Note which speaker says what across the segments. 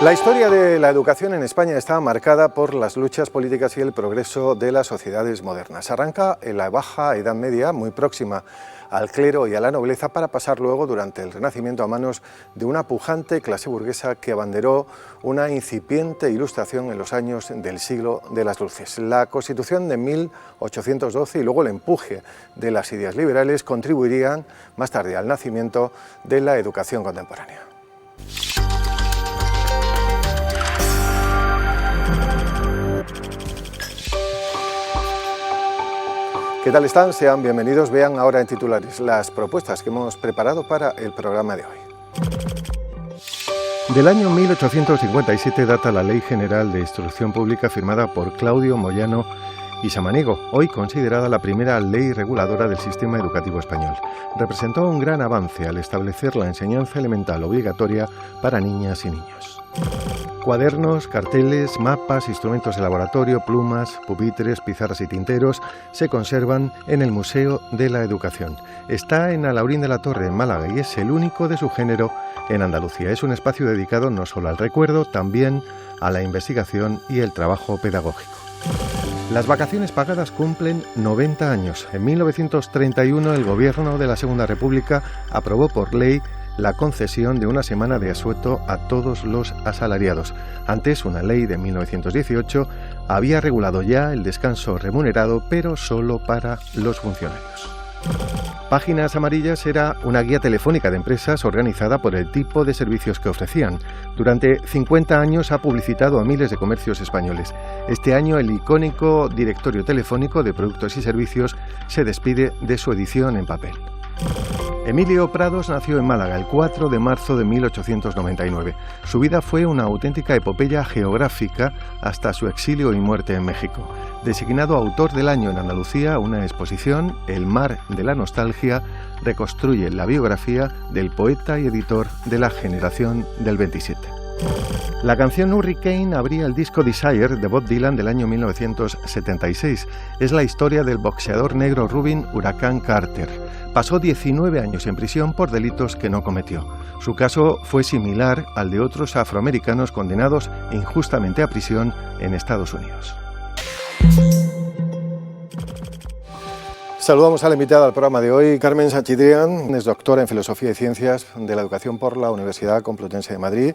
Speaker 1: La historia de la educación en España está marcada por las luchas políticas y el progreso de las sociedades modernas. Arranca en la Baja Edad Media, muy próxima al clero y a la nobleza, para pasar luego, durante el Renacimiento, a manos de una pujante clase burguesa que abanderó una incipiente ilustración en los años del siglo de las luces. La Constitución de 1812 y luego el empuje de las ideas liberales contribuirían más tarde al nacimiento de la educación contemporánea. ¿Qué tal están? Sean bienvenidos. Vean ahora en titulares las propuestas que hemos preparado para el programa de hoy. Del año 1857 data la Ley General de Instrucción Pública firmada por Claudio Moyano y Samaniego, hoy considerada la primera ley reguladora del sistema educativo español. Representó un gran avance al establecer la enseñanza elemental obligatoria para niñas y niños. Cuadernos, carteles, mapas, instrumentos de laboratorio, plumas, pupitres, pizarras y tinteros se conservan en el Museo de la Educación. Está en Alhaurín de la Torre, en Málaga, y es el único de su género en Andalucía. Es un espacio dedicado no solo al recuerdo, también a la investigación y el trabajo pedagógico. Las vacaciones pagadas cumplen 90 años. En 1931 el Gobierno de la Segunda República aprobó por ley la concesión de una semana de asueto a todos los asalariados. Antes, una ley de 1918 había regulado ya el descanso remunerado, pero solo para los funcionarios. Páginas Amarillas era una guía telefónica de empresas organizada por el tipo de servicios que ofrecían. Durante 50 años ha publicitado a miles de comercios españoles. Este año el icónico directorio telefónico de productos y servicios se despide de su edición en papel. Emilio Prados nació en Málaga el 4 de marzo de 1899. Su vida fue una auténtica epopeya geográfica hasta su exilio y muerte en México. Designado autor del año en Andalucía, una exposición, El mar de la nostalgia, reconstruye la biografía del poeta y editor de la generación del 27. La canción Hurricane abría el disco Desire de Bob Dylan del año 1976. Es la historia del boxeador negro Rubin Huracán Carter. Pasó 19 años en prisión por delitos que no cometió. Su caso fue similar al de otros afroamericanos condenados injustamente a prisión en Estados Unidos. Saludamos a la invitada al programa de hoy, Carmen Sanchidrián. Es doctora en Filosofía y Ciencias de la Educación por la Universidad Complutense de Madrid.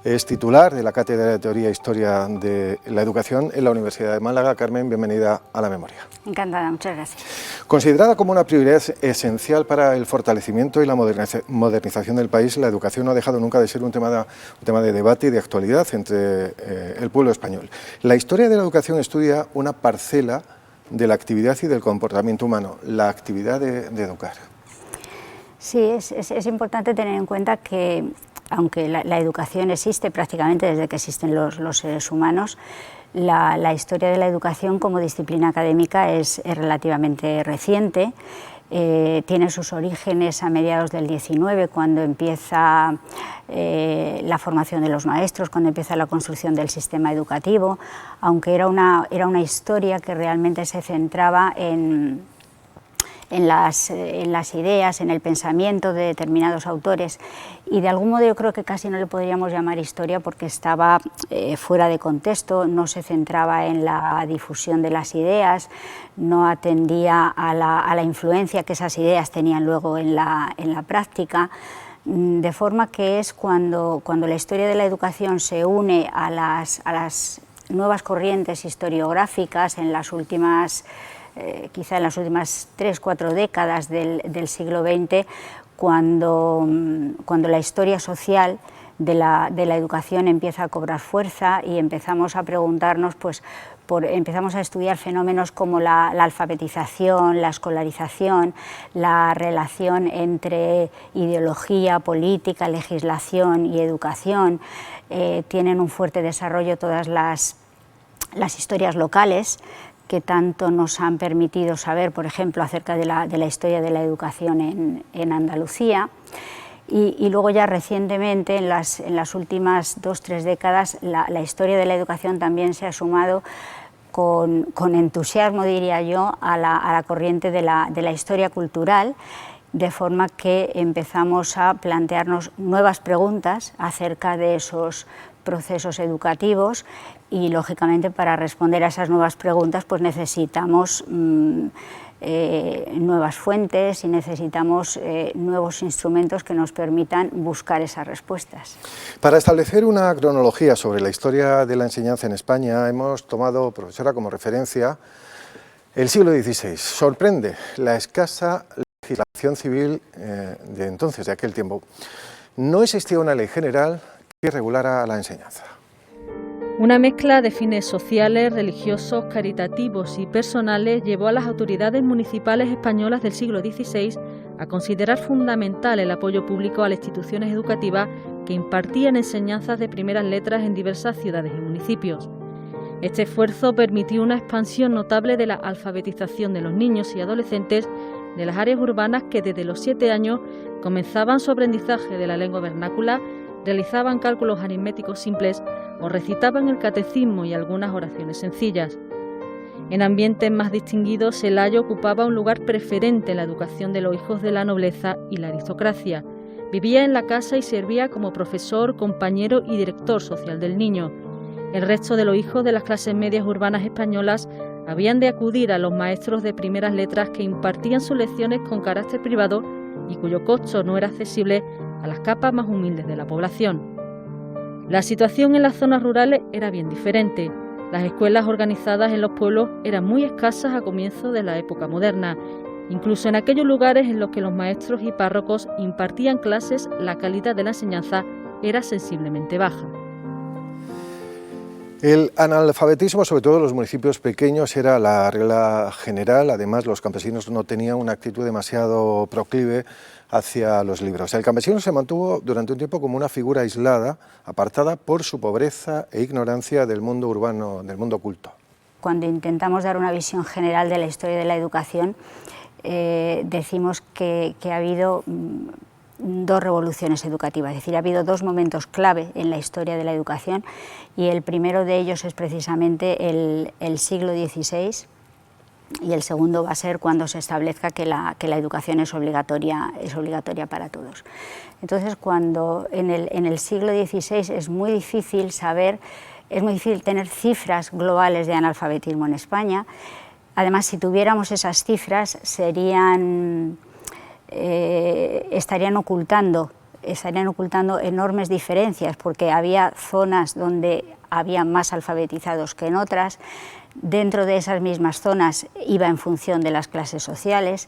Speaker 1: Es titular de la Cátedra de Teoría e Historia de la Educación en la Universidad de Málaga. Carmen, bienvenida a La Memoria. Encantada, muchas gracias. Considerada como una prioridad esencial para el fortalecimiento y la modernización del país, la educación no ha dejado nunca de ser un tema de debate y de actualidad entre el pueblo español. La historia de la educación estudia una parcela de la actividad y del comportamiento humano, la actividad de educar.
Speaker 2: Sí, es importante tener en cuenta que, aunque la educación existe prácticamente desde que existen los seres humanos, la historia de la educación como disciplina académica es relativamente reciente. Tiene sus orígenes a mediados del XIX, cuando empieza la formación de los maestros, cuando empieza la construcción del sistema educativo, aunque era una historia que realmente se centraba en las ideas, en el pensamiento de determinados autores, y de algún modo yo creo que casi no le podríamos llamar historia porque estaba fuera de contexto, no se centraba en la difusión de las ideas, no atendía a la influencia que esas ideas tenían luego en la práctica, de forma que es cuando la historia de la educación se une a las nuevas corrientes historiográficas en las últimas quizá en las últimas 3-4 décadas del siglo XX, cuando la historia social de la educación empieza a cobrar fuerza y empezamos a preguntarnos, empezamos a estudiar fenómenos como la alfabetización, la escolarización, la relación entre ideología, política, legislación y educación. Tienen un fuerte desarrollo todas las historias locales, que tanto nos han permitido saber, por ejemplo, acerca de la historia de la educación en Andalucía. Y luego ya recientemente, en las últimas 2-3 décadas, la historia de la educación también se ha sumado con entusiasmo, diría yo, a la corriente de la historia cultural, de forma que empezamos a plantearnos nuevas preguntas acerca de esos procesos educativos y, lógicamente, para responder a esas nuevas preguntas pues necesitamos nuevas fuentes y necesitamos nuevos instrumentos que nos permitan buscar esas respuestas.
Speaker 1: Para establecer una cronología sobre la historia de la enseñanza en España hemos tomado, profesora, como referencia el siglo XVI. Sorprende la escasa legislación civil de entonces, de aquel tiempo. No existía una ley general que regulara la enseñanza.
Speaker 3: Una mezcla de fines sociales, religiosos, caritativos y personales llevó a las autoridades municipales españolas del siglo XVI a considerar fundamental el apoyo público a las instituciones educativas que impartían enseñanzas de primeras letras en diversas ciudades y municipios. Este esfuerzo permitió una expansión notable de la alfabetización de los niños y adolescentes de las áreas urbanas que desde los 7 años comenzaban su aprendizaje de la lengua vernácula, realizaban cálculos aritméticos simples o recitaban el catecismo y algunas oraciones sencillas. En ambientes más distinguidos, el ayo ocupaba un lugar preferente en la educación de los hijos de la nobleza y la aristocracia. Vivía en la casa y servía como profesor, compañero y director social del niño. El resto de los hijos de las clases medias urbanas españolas habían de acudir a los maestros de primeras letras que impartían sus lecciones con carácter privado y cuyo costo no era accesible a las capas más humildes de la población. La situación en las zonas rurales era bien diferente. Las escuelas organizadas en los pueblos eran muy escasas a comienzos de la época moderna. Incluso en aquellos lugares en los que los maestros y párrocos impartían clases, la calidad de la enseñanza era sensiblemente baja.
Speaker 1: El analfabetismo, sobre todo en los municipios pequeños, era la regla general. Además, los campesinos no tenían una actitud demasiado proclive hacia los libros. El campesino se mantuvo durante un tiempo como una figura aislada, apartada por su pobreza e ignorancia del mundo urbano, del mundo culto.
Speaker 2: Cuando intentamos dar una visión general de la historia de la educación, decimos que ha habido dos revoluciones educativas, es decir, ha habido dos momentos clave en la historia de la educación y el primero de ellos es precisamente el siglo XVI y el segundo va a ser cuando se establezca que la educación es obligatoria para todos. Entonces, cuando en el siglo XVI es muy difícil tener cifras globales de analfabetismo en España. Además, si tuviéramos esas cifras estarían ocultando enormes diferencias, porque había zonas donde había más alfabetizados que en otras. Dentro de esas mismas zonas iba en función de las clases sociales,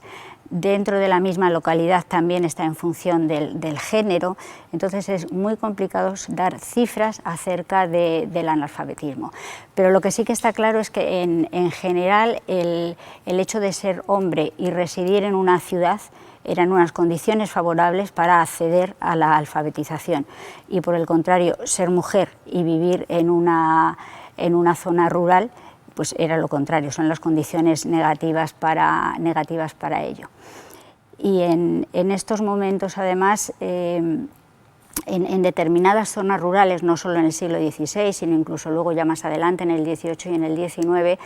Speaker 2: dentro de la misma localidad también está en función del género, entonces es muy complicado dar cifras acerca del analfabetismo. Pero lo que sí que está claro es que en general el hecho de ser hombre y residir en una ciudad eran unas condiciones favorables para acceder a la alfabetización y, por el contrario, ser mujer y vivir en una zona rural pues era lo contrario, son las condiciones negativas para ello. Y en estos momentos, además, en determinadas zonas rurales, no solo en el siglo XVI, sino incluso luego ya más adelante, en el XVIII y en el XIX,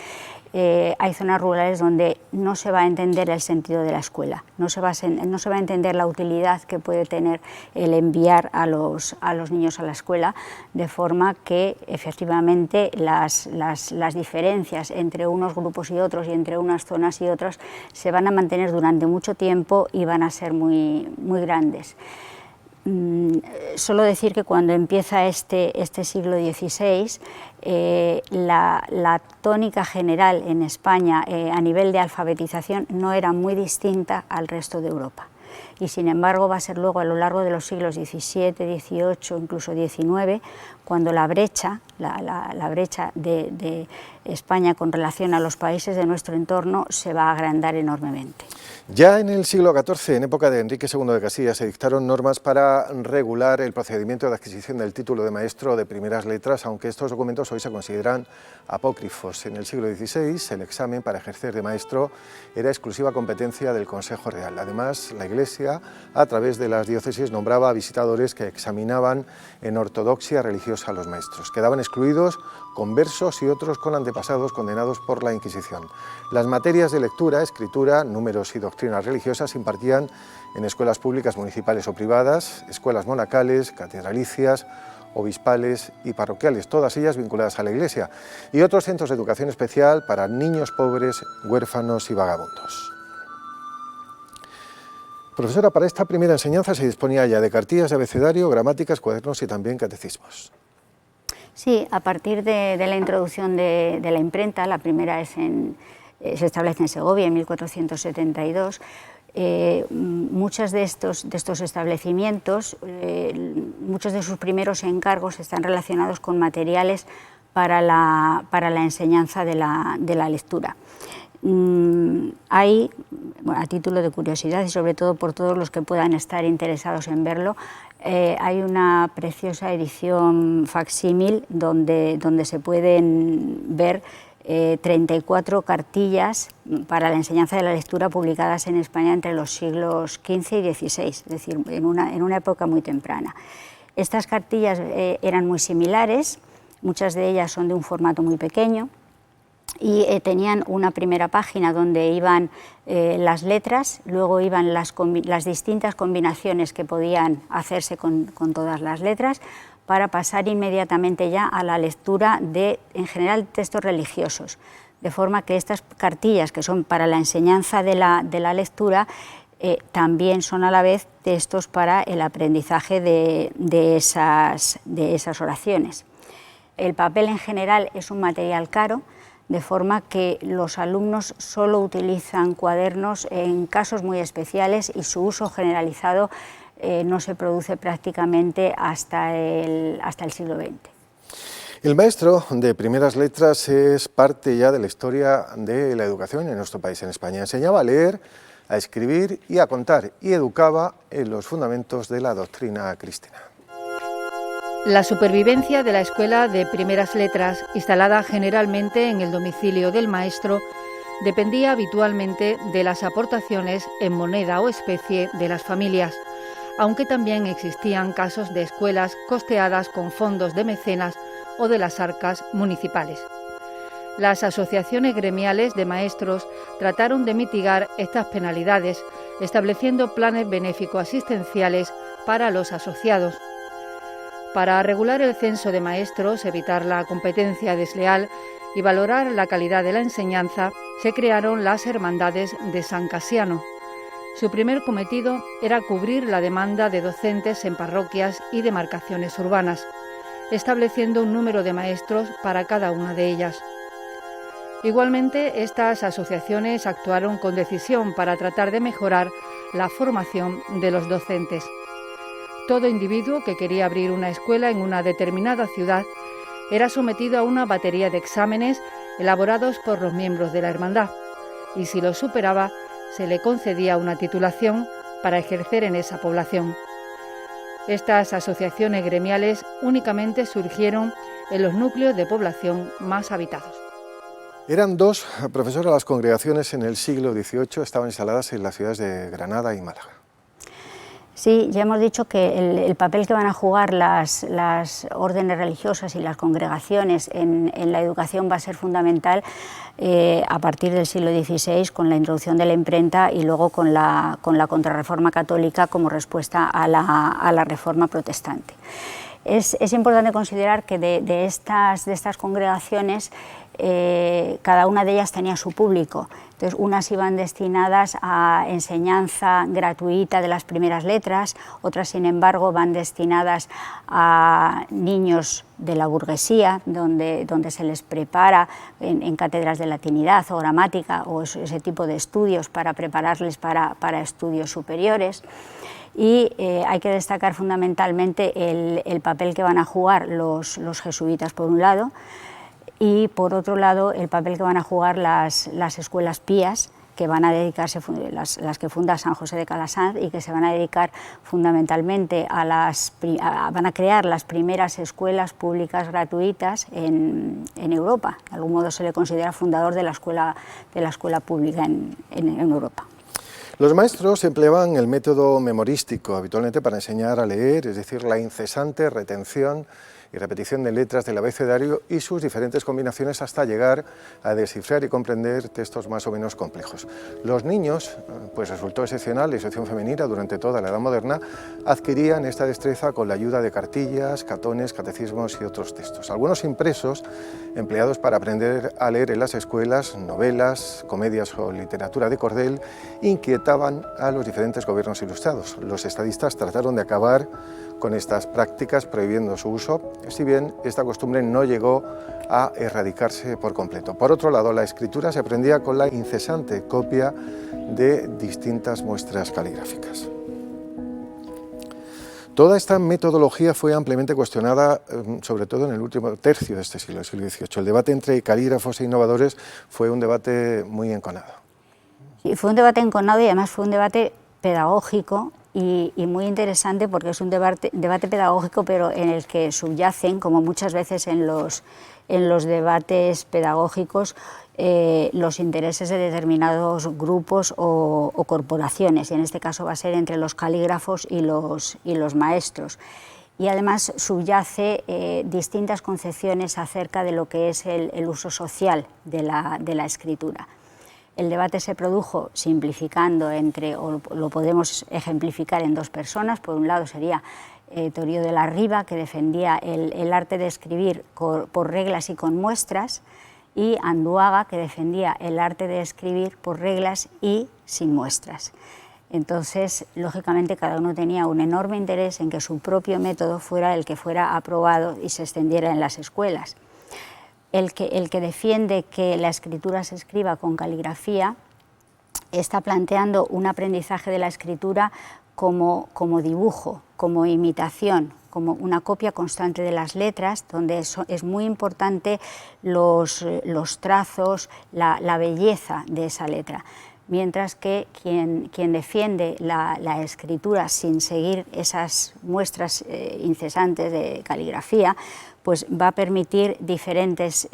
Speaker 2: hay zonas rurales donde no se va a entender el sentido de la escuela, no se va a entender la utilidad que puede tener el enviar a los niños a la escuela, de forma que efectivamente las diferencias entre unos grupos y otros y entre unas zonas y otras se van a mantener durante mucho tiempo y van a ser muy, muy grandes. Solo decir que cuando empieza este siglo XVI, la tónica general en España a nivel de alfabetización no era muy distinta al resto de Europa. Y sin embargo va a ser luego a lo largo de los siglos XVII, XVIII, incluso XIX, cuando la brecha de España con relación a los países de nuestro entorno se va a agrandar enormemente.
Speaker 1: Ya en el siglo XIV, en época de Enrique II de Castilla, se dictaron normas para regular el procedimiento de adquisición del título de maestro de primeras letras, aunque estos documentos hoy se consideran apócrifos. En el siglo XVI, el examen para ejercer de maestro era exclusiva competencia del Consejo Real. Además, la Iglesia, a través de las diócesis, nombraba visitadores que examinaban en ortodoxia religiosa a los maestros. Quedaban excluidos conversos y otros con antepasados condenados por la Inquisición. Las materias de lectura, escritura, números y doctrinas religiosas se impartían en escuelas públicas municipales o privadas, escuelas monacales, catedralicias, obispales y parroquiales, todas ellas vinculadas a la Iglesia, y otros centros de educación especial para niños pobres, huérfanos y vagabundos. Profesora, para esta primera enseñanza se disponía ya de cartillas de abecedario, gramáticas, cuadernos y también catecismos.
Speaker 2: Sí, a partir de la introducción de la imprenta, la primera se establece en Segovia en 1472, muchos de estos establecimientos, muchos de sus primeros encargos están relacionados con materiales para la enseñanza de la lectura. Hay, a título de curiosidad y sobre todo por todos los que puedan estar interesados en verlo, hay una preciosa edición facsímil donde se pueden ver 34 cartillas para la enseñanza de la lectura publicadas en España entre los siglos XV y XVI, es decir, en una época muy temprana. Estas cartillas eran muy similares, muchas de ellas son de un formato muy pequeño, y tenían una primera página donde iban las letras, luego iban las distintas combinaciones que podían hacerse con todas las letras, para pasar inmediatamente ya a la lectura de, en general, textos religiosos, de forma que estas cartillas, que son para la enseñanza de la lectura, también son a la vez textos para el aprendizaje de esas oraciones. El papel en general es un material caro, de forma que los alumnos solo utilizan cuadernos en casos muy especiales y su uso generalizado no se produce prácticamente hasta el siglo XX.
Speaker 1: El maestro de primeras letras es parte ya de la historia de la educación en nuestro país, en España. Enseñaba a leer, a escribir y a contar, y educaba en los fundamentos de la doctrina cristiana.
Speaker 4: La supervivencia de la Escuela de Primeras Letras, instalada generalmente en el domicilio del maestro, dependía habitualmente de las aportaciones en moneda o especie de las familias, aunque también existían casos de escuelas costeadas con fondos de mecenas o de las arcas municipales. Las asociaciones gremiales de maestros trataron de mitigar estas penalidades, estableciendo planes benéfico-asistenciales para los asociados. Para regular el censo de maestros, evitar la competencia desleal y valorar la calidad de la enseñanza, se crearon las Hermandades de San Casiano. Su primer cometido era cubrir la demanda de docentes en parroquias y demarcaciones urbanas, estableciendo un número de maestros para cada una de ellas. Igualmente, estas asociaciones actuaron con decisión para tratar de mejorar la formación de los docentes. Todo individuo que quería abrir una escuela en una determinada ciudad era sometido a una batería de exámenes elaborados por los miembros de la hermandad, y si lo superaba, se le concedía una titulación para ejercer en esa población. Estas asociaciones gremiales únicamente surgieron en los núcleos de población más habitados.
Speaker 1: Eran dos, profesora, las congregaciones en el siglo XVIII, estaban instaladas en las ciudades de Granada y Málaga.
Speaker 2: Sí, ya hemos dicho que el papel que van a jugar las órdenes religiosas y las congregaciones en la educación va a ser fundamental a partir del siglo XVI, con la introducción de la imprenta y luego con la Contrarreforma católica como respuesta a la Reforma protestante. Es importante considerar que de estas congregaciones cada una de ellas tenía su público. Entonces, unas iban destinadas a enseñanza gratuita de las primeras letras, otras, sin embargo, van destinadas a niños de la burguesía, donde se les prepara en cátedras de latinidad o gramática o ese tipo de estudios para prepararles para estudios superiores. Y hay que destacar fundamentalmente el papel que van a jugar los jesuitas, por un lado, y por otro lado el papel que van a jugar las escuelas pías, que van a dedicarse, las que funda San José de Calasanz, y que se van a dedicar fundamentalmente van a crear las primeras escuelas públicas gratuitas en Europa. De algún modo se le considera fundador de la escuela pública en Europa.
Speaker 1: Los maestros empleaban el método memorístico habitualmente para enseñar a leer, es decir, la incesante retención y repetición de letras del abecedario y sus diferentes combinaciones hasta llegar a descifrar y comprender textos más o menos complejos. Los niños, pues resultó excepcional la instrucción femenina durante toda la Edad Moderna, adquirían esta destreza con la ayuda de cartillas, catones, catecismos y otros textos. Algunos impresos, empleados para aprender a leer en las escuelas, novelas, comedias o literatura de cordel, inquietaban a los diferentes gobiernos ilustrados. Los estadistas trataron de acabar con estas prácticas prohibiendo su uso, si bien esta costumbre no llegó a erradicarse por completo. Por otro lado, la escritura se aprendía con la incesante copia de distintas muestras caligráficas. Toda esta metodología fue ampliamente cuestionada, sobre todo en el último tercio de este siglo, el siglo XVIII. El debate entre calígrafos e innovadores fue un debate muy enconado.
Speaker 2: Sí, fue un debate enconado y además fue un debate pedagógico y muy interesante, porque es un debate pedagógico, pero en el que subyacen, como muchas veces en los debates pedagógicos, los intereses de determinados grupos o corporaciones, y en este caso va a ser entre los calígrafos y los maestros. Y además subyace distintas concepciones acerca de lo que es el uso social de la escritura. El debate se produjo simplificando o lo podemos ejemplificar en dos personas. Por un lado sería Torío de la Riva, que defendía el arte de escribir por reglas y con muestras, y Anduaga, que defendía el arte de escribir por reglas y sin muestras. Entonces, lógicamente, cada uno tenía un enorme interés en que su propio método fuera el que fuera aprobado y se extendiera en las escuelas. El que defiende que la escritura se escriba con caligrafía está planteando un aprendizaje de la escritura como dibujo, como imitación, como una copia constante de las letras, donde es muy importante los trazos, la belleza de esa letra. Mientras que quien defiende la escritura sin seguir esas muestras incesantes de caligrafía, pues va a permitir diferencias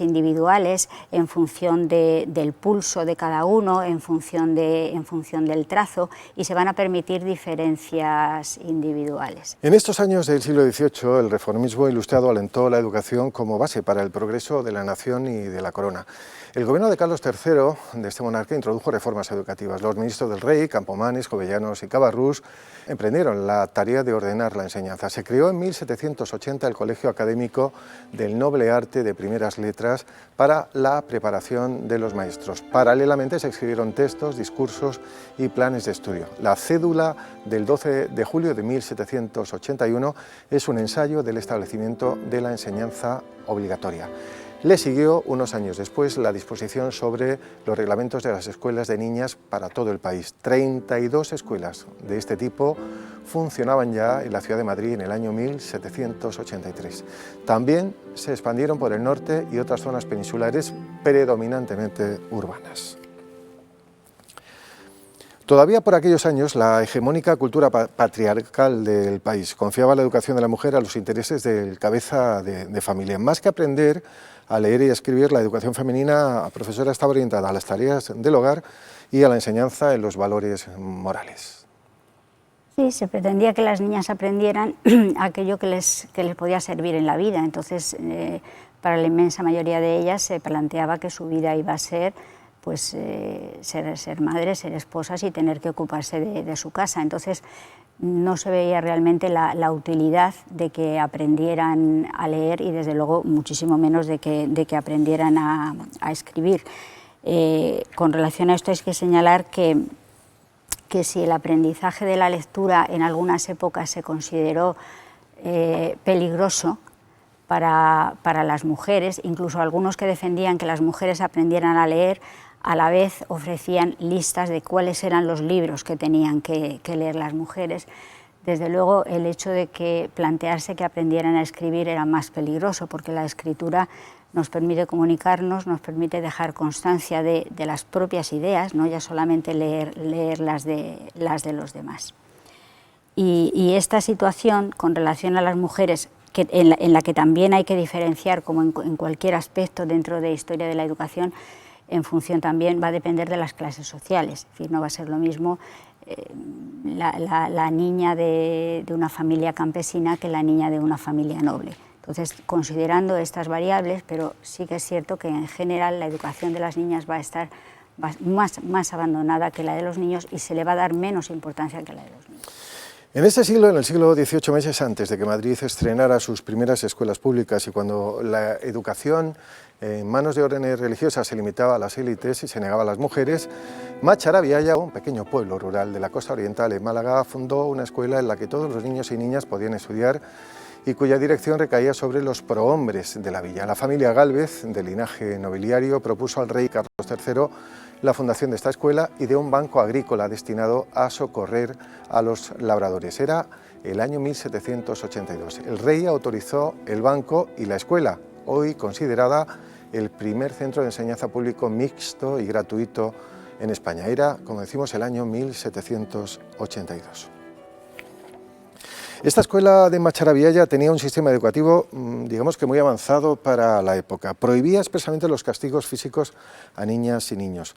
Speaker 2: individuales en función del pulso de cada uno, en función del trazo, y se van a permitir diferencias individuales.
Speaker 1: En estos años del siglo XVIII, el reformismo ilustrado alentó la educación como base para el progreso de la nación y de la corona. El gobierno de Carlos III, de este monarca, introdujo reformas educativas. Los ministros del rey, Campomanes, Jovellanos y Cabarrús, emprendieron la tarea de ordenar la enseñanza. Se creó en 1780 el Colegio Académico del Noble Arte de Primeras Letras para la preparación de los maestros. Paralelamente se escribieron textos, discursos y planes de estudio. La cédula del 12 de julio de 1781 es un ensayo del establecimiento de la enseñanza obligatoria. Le siguió, unos años después, la disposición sobre los reglamentos de las escuelas de niñas para todo el país. 32 escuelas de este tipo funcionaban ya en la ciudad de Madrid en el año 1783. También se expandieron por el norte y otras zonas peninsulares predominantemente urbanas. Todavía por aquellos años, la hegemónica cultura patriarcal del país confiaba la educación de la mujer a los intereses del cabeza de familia. Más que aprender a leer y a escribir, la educación femenina, profesora, estaba orientada a las tareas del hogar y a la enseñanza en los valores morales.
Speaker 2: Sí, se pretendía que las niñas aprendieran aquello que les podía servir en la vida. Entonces, para la inmensa mayoría de ellas se planteaba que su vida iba a ser pues ser madres, ser esposas y tener que ocuparse de su casa. Entonces no se veía realmente la utilidad de que aprendieran a leer y desde luego muchísimo menos de que aprendieran a escribir. Con relación a esto hay que señalar que si el aprendizaje de la lectura en algunas épocas se consideró peligroso para las mujeres, incluso algunos que defendían que las mujeres aprendieran a leer, a la vez ofrecían listas de cuáles eran los libros que tenían que leer las mujeres. Desde luego, el hecho de que plantearse que aprendieran a escribir era más peligroso, porque la escritura nos permite comunicarnos, nos permite dejar constancia de las propias ideas, no ya solamente leer las de los demás. Y esta situación con relación a las mujeres, en la que también hay que diferenciar, como en cualquier aspecto dentro de historia de la educación, en función también va a depender de las clases sociales. Es decir, no va a ser lo mismo la niña de una familia campesina que la niña de una familia noble. Entonces, considerando estas variables, pero sí que es cierto que en general la educación de las niñas va a estar más abandonada que la de los niños y se le va a dar menos importancia que la de los niños.
Speaker 1: En este siglo, en el siglo XVIII, meses antes de que Madrid estrenara sus primeras escuelas públicas y cuando la educación en manos de órdenes religiosas se limitaba a las élites y se negaba a las mujeres, Macharabiaya, un pequeño pueblo rural de la costa oriental en Málaga, fundó una escuela en la que todos los niños y niñas podían estudiar y cuya dirección recaía sobre los prohombres de la villa. La familia Gálvez, de linaje nobiliario, propuso al rey Carlos III la fundación de esta escuela y de un banco agrícola destinado a socorrer a los labradores. Era el año 1782. El rey autorizó el banco y la escuela, hoy considerada el primer centro de enseñanza público mixto y gratuito en España. Era, como decimos, el año 1782. Esta escuela de Macharabiaya tenía un sistema educativo, digamos que muy avanzado para la época. Prohibía expresamente los castigos físicos a niñas y niños.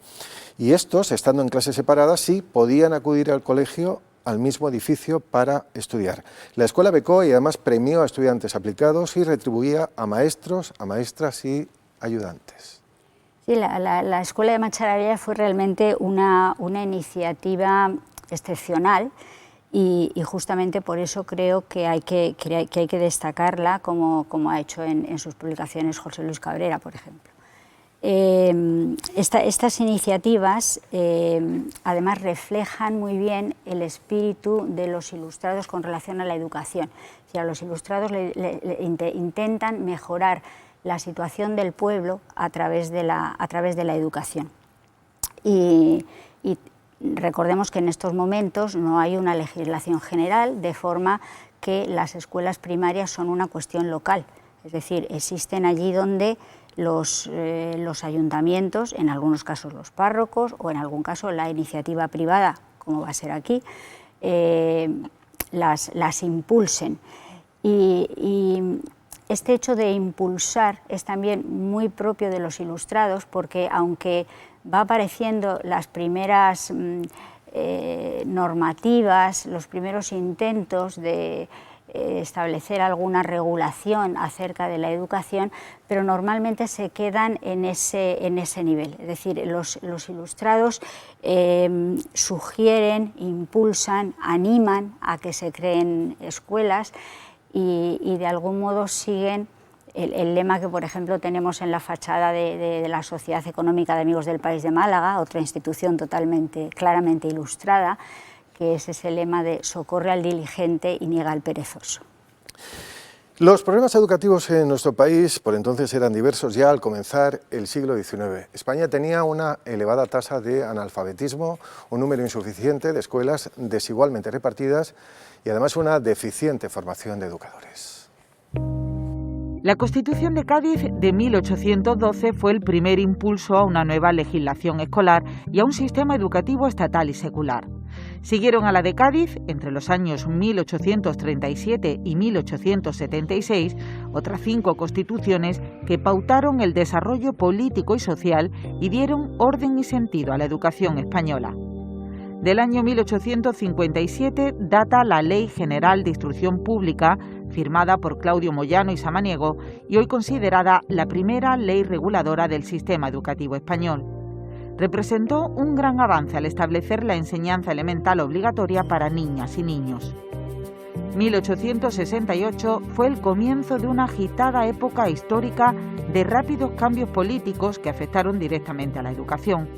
Speaker 1: Y estos, estando en clases separadas, sí podían acudir al colegio, al mismo edificio, para estudiar. La escuela becó y además premió a estudiantes aplicados y retribuía a maestros, a maestras y ayudantes.
Speaker 2: Sí, la escuela de Macharabiaya fue realmente una iniciativa excepcional. Y justamente por eso creo que hay que destacarla, como ha hecho en sus publicaciones José Luis Cabrera, por ejemplo. Estas iniciativas además reflejan muy bien el espíritu de los ilustrados con relación a la educación. O sea, los ilustrados intentan mejorar la situación del pueblo a través de la educación. Y recordemos que en estos momentos no hay una legislación general, de forma que las escuelas primarias son una cuestión local, es decir, existen allí donde los ayuntamientos, en algunos casos los párrocos o en algún caso la iniciativa privada, como va a ser aquí, las impulsen. Y este hecho de impulsar es también muy propio de los ilustrados, porque aunque va apareciendo las primeras normativas, los primeros intentos de establecer alguna regulación acerca de la educación, pero normalmente se quedan en ese nivel. Es decir, los ilustrados sugieren, impulsan, animan a que se creen escuelas y de algún modo siguen el lema que, por ejemplo, tenemos en la fachada de la Sociedad Económica de Amigos del País de Málaga, otra institución claramente ilustrada, que es ese lema de socorre al diligente y niega al perezoso.
Speaker 1: Los problemas educativos en nuestro país por entonces eran diversos ya al comenzar el siglo XIX. España tenía una elevada tasa de analfabetismo, un número insuficiente de escuelas desigualmente repartidas y además una deficiente formación de educadores.
Speaker 5: La Constitución de Cádiz de 1812 fue el primer impulso a una nueva legislación escolar y a un sistema educativo estatal y secular. Siguieron a la de Cádiz, entre los años 1837 y 1876, otras 5 constituciones que pautaron el desarrollo político y social y dieron orden y sentido a la educación española. Del año 1857 data la Ley General de Instrucción Pública, firmada por Claudio Moyano y Samaniego, y hoy considerada la primera ley reguladora del sistema educativo español. Representó un gran avance al establecer la enseñanza elemental obligatoria para niñas y niños. 1868 fue el comienzo de una agitada época histórica de rápidos cambios políticos que afectaron directamente a la educación.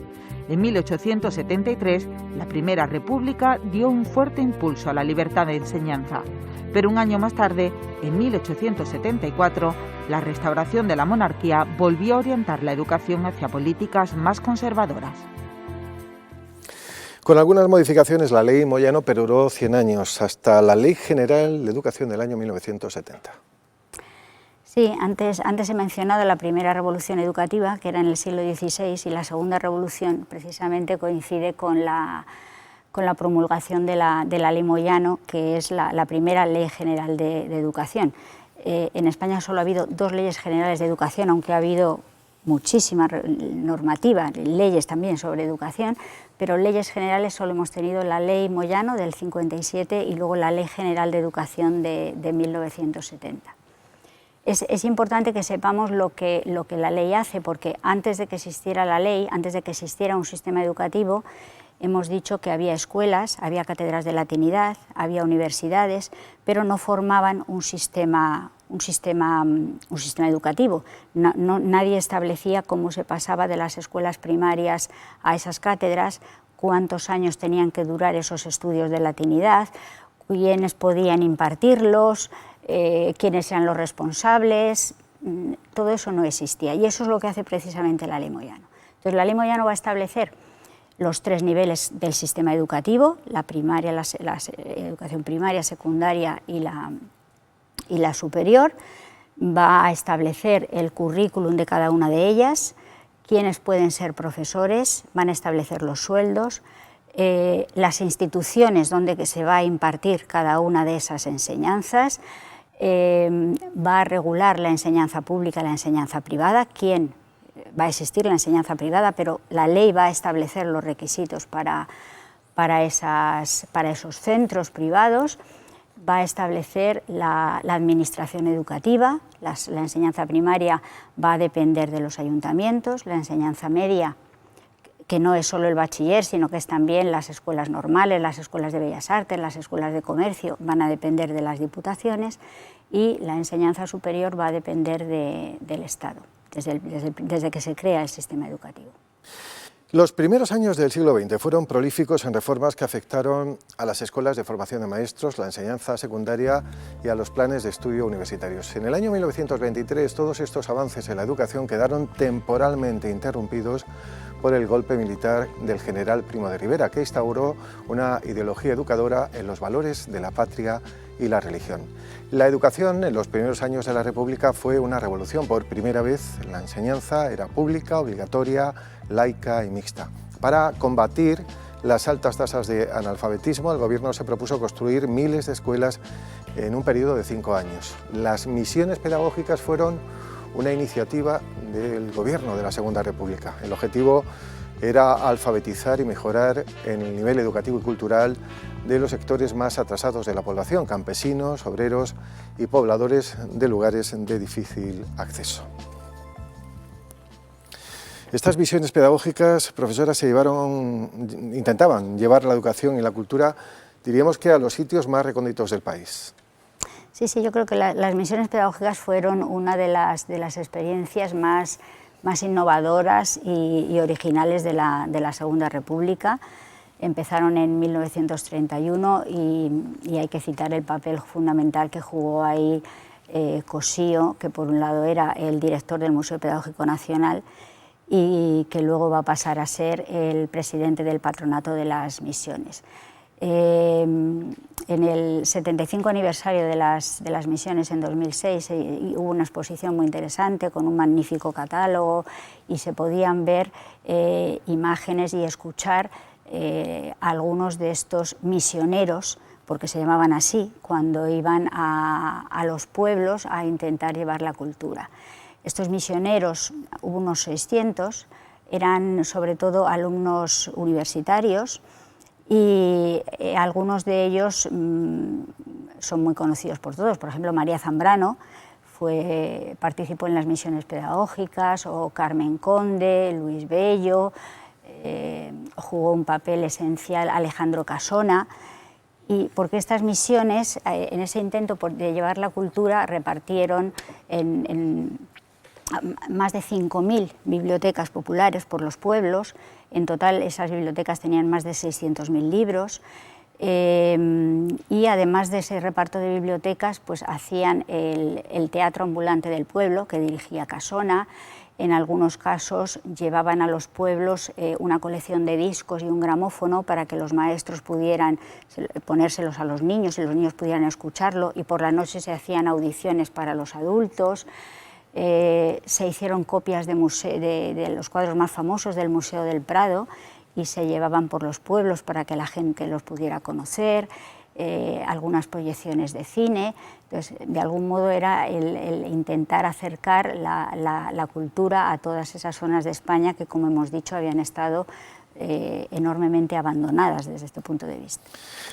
Speaker 5: En 1873, la Primera República dio un fuerte impulso a la libertad de enseñanza, pero un año más tarde, en 1874, la restauración de la monarquía volvió a orientar la educación hacia políticas más conservadoras.
Speaker 1: Con algunas modificaciones, la ley Moyano perduró 100 años, hasta la Ley General de Educación del año 1970.
Speaker 2: Sí, antes he mencionado la primera revolución educativa, que era en el siglo XVI, y la segunda revolución precisamente coincide con la promulgación de la Ley Moyano, que es la primera Ley General de Educación. En España solo ha habido 2 leyes generales de educación, aunque ha habido muchísima normativa, leyes también sobre educación, pero leyes generales solo hemos tenido la Ley Moyano del 57 y luego la Ley General de Educación de 1970. Es importante que sepamos lo que la ley hace, porque antes de que existiera la ley, antes de que existiera un sistema educativo, hemos dicho que había escuelas, había cátedras de latinidad, había universidades, pero no formaban un sistema educativo. Nadie establecía cómo se pasaba de las escuelas primarias a esas cátedras, cuántos años tenían que durar esos estudios de latinidad, quiénes podían impartirlos, quiénes eran los responsables. Todo eso no existía, y eso es lo que hace precisamente la Ley Moyano. Entonces, la Ley Moyano va a establecer los 3 niveles del sistema educativo: la primaria, la educación primaria, secundaria y la superior. Va a establecer el currículum de cada una de ellas, quiénes pueden ser profesores, van a establecer los sueldos, las instituciones donde se va a impartir cada una de esas enseñanzas, va a regular la enseñanza pública y la enseñanza privada, quién va a existir la enseñanza privada, pero la ley va a establecer los requisitos para esos centros privados, va a establecer la administración educativa, la enseñanza primaria va a depender de los ayuntamientos, la enseñanza media, que no es solo el bachiller, sino que es también las escuelas normales, las escuelas de bellas artes, las escuelas de comercio, van a depender de las diputaciones, y la enseñanza superior va a depender del Estado, desde que se crea el sistema educativo.
Speaker 1: Los primeros años del siglo XX fueron prolíficos en reformas que afectaron a las escuelas de formación de maestros, la enseñanza secundaria y a los planes de estudio universitarios. En el año 1923 todos estos avances en la educación quedaron temporalmente interrumpidos por el golpe militar del general Primo de Rivera, que instauró una ideología educadora en los valores de la patria y la religión. La educación en los primeros años de la República fue una revolución. Por primera vez la enseñanza era pública, obligatoria, laica y mixta. Para combatir las altas tasas de analfabetismo, el gobierno se propuso construir miles de escuelas en un periodo de 5 años. Las misiones pedagógicas fueron una iniciativa del gobierno de la Segunda República. El objetivo era alfabetizar y mejorar en el nivel educativo y cultural de los sectores más atrasados de la población: campesinos, obreros y pobladores de lugares de difícil acceso. Estas visiones pedagógicas, profesoras, intentaban llevar la educación y la cultura, diríamos que a los sitios más recónditos del país.
Speaker 2: Sí, yo creo que las misiones pedagógicas fueron una de las experiencias más innovadoras y originales de la Segunda República. Empezaron en 1931 y hay que citar el papel fundamental que jugó ahí Cossío, que por un lado era el director del Museo Pedagógico Nacional y que luego va a pasar a ser el presidente del Patronato de las Misiones. En el 75 aniversario de las misiones en 2006 hubo una exposición muy interesante con un magnífico catálogo y se podían ver imágenes y escuchar algunos de estos misioneros, porque se llamaban así, cuando iban a los pueblos a intentar llevar la cultura. Estos misioneros, hubo unos 600, eran sobre todo alumnos universitarios, y algunos de ellos son muy conocidos por todos. Por ejemplo, María Zambrano participó en las misiones pedagógicas, o Carmen Conde, Luis Bello, jugó un papel esencial Alejandro Casona, y porque estas misiones, en ese intento de llevar la cultura, repartieron en más de 5.000 bibliotecas populares por los pueblos. En total esas bibliotecas tenían más de 600.000 libros, y además de ese reparto de bibliotecas, pues hacían el teatro ambulante del pueblo, que dirigía Casona. En algunos casos llevaban a los pueblos una colección de discos y un gramófono para que los maestros pudieran ponérselos a los niños y los niños pudieran escucharlo, y por la noche se hacían audiciones para los adultos. Se hicieron copias de los cuadros más famosos del Museo del Prado y se llevaban por los pueblos para que la gente los pudiera conocer. algunas proyecciones de cine. Entonces, de algún modo era el intentar acercar la cultura a todas esas zonas de España que, como hemos dicho, habían estado enormemente abandonadas desde este punto de vista.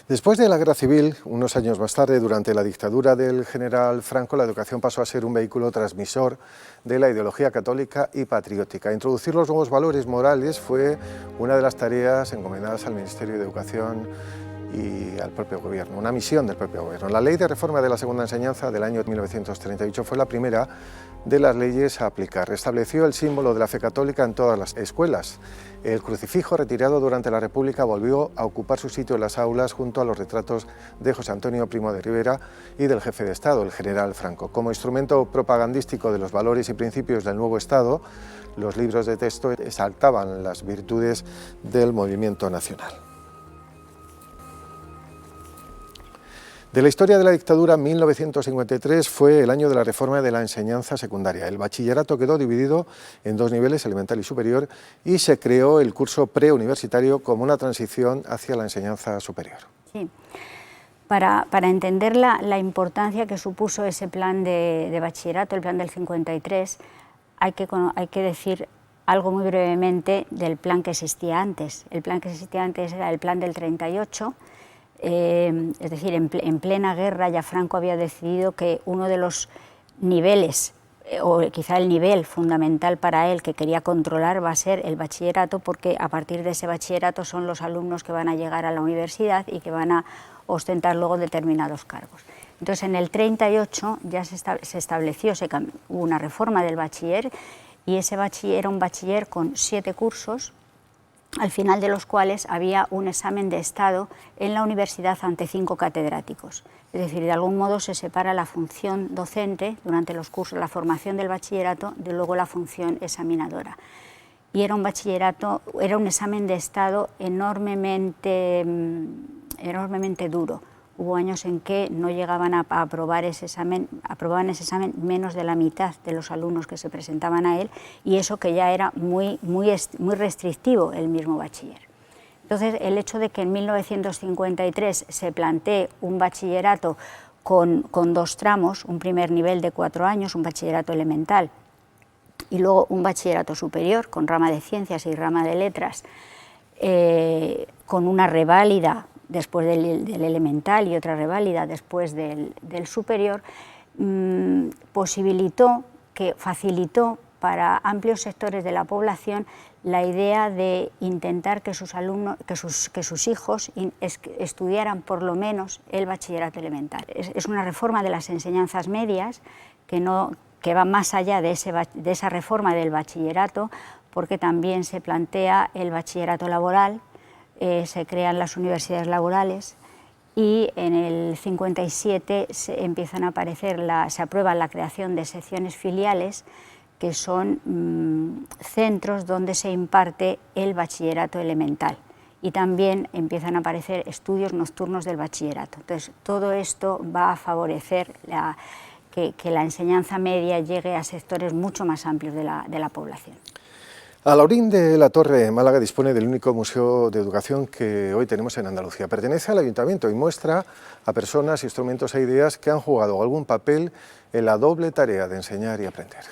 Speaker 1: Después de la Guerra Civil, unos años más tarde, durante la dictadura del general Franco, la educación pasó a ser un vehículo transmisor de la ideología católica y patriótica. Introducir los nuevos valores morales fue una de las tareas encomendadas al Ministerio de Educación y al propio gobierno, una misión del propio gobierno. La Ley de Reforma de la Segunda Enseñanza del año 1938 fue la primera de las leyes a aplicar. Restableció el símbolo de la fe católica en todas las escuelas. El crucifijo, retirado durante la República, volvió a ocupar su sitio en las aulas junto a los retratos de José Antonio Primo de Rivera y del jefe de Estado, el general Franco. Como instrumento propagandístico de los valores y principios del nuevo Estado, los libros de texto exaltaban las virtudes del movimiento nacional. De la historia de la dictadura, 1953 fue el año de la reforma de la enseñanza secundaria. El bachillerato quedó dividido en dos niveles, elemental y superior, y se creó el curso preuniversitario como una transición hacia la enseñanza superior.
Speaker 2: Sí. Para entender la importancia que supuso ese plan de bachillerato, el plan del 53, hay que decir algo muy brevemente del plan que existía antes. El plan que existía antes era el plan del 38, es decir, en plena guerra ya Franco había decidido que uno de los niveles, o quizá el nivel fundamental para él que quería controlar, va a ser el bachillerato, porque a partir de ese bachillerato son los alumnos que van a llegar a la universidad y que van a ostentar luego determinados cargos. Entonces, en el 38 ya se estableció, hubo una reforma del bachiller, y ese bachiller era un bachiller con 7 cursos, al final de los cuales había un examen de Estado en la universidad ante 5 catedráticos. Es decir, de algún modo se separa la función docente durante los cursos, la formación del bachillerato, de luego la función examinadora. Y era un bachillerato, era un examen de Estado enormemente duro. Hubo años en que no llegaban a aprobar ese examen, aprobaban ese examen menos de la mitad de los alumnos que se presentaban a él, y eso que ya era muy restrictivo el mismo bachiller. Entonces, el hecho de que en 1953 se plantee un bachillerato con 2 tramos, un primer nivel de 4 años, un bachillerato elemental, y luego un bachillerato superior con rama de ciencias y rama de letras, con una reválida después del elemental y otra reválida después del superior, facilitó para amplios sectores de la población la idea de intentar que sus alumnos, que sus hijos estudiaran por lo menos el bachillerato elemental. Es una reforma de las enseñanzas medias que va más allá de esa reforma del bachillerato, porque también se plantea el bachillerato laboral. Se crean las universidades laborales, y en el 57 se aprueba la creación de secciones filiales, que son centros donde se imparte el bachillerato elemental, y también empiezan a aparecer estudios nocturnos del bachillerato. Entonces, todo esto va a favorecer que la enseñanza media llegue a sectores mucho más amplios de la población.
Speaker 1: Alhaurín de la Torre, Málaga, dispone del único museo de educación que hoy tenemos en Andalucía. Pertenece al Ayuntamiento y muestra a personas, instrumentos e ideas que han jugado algún papel en la doble tarea de enseñar y aprender.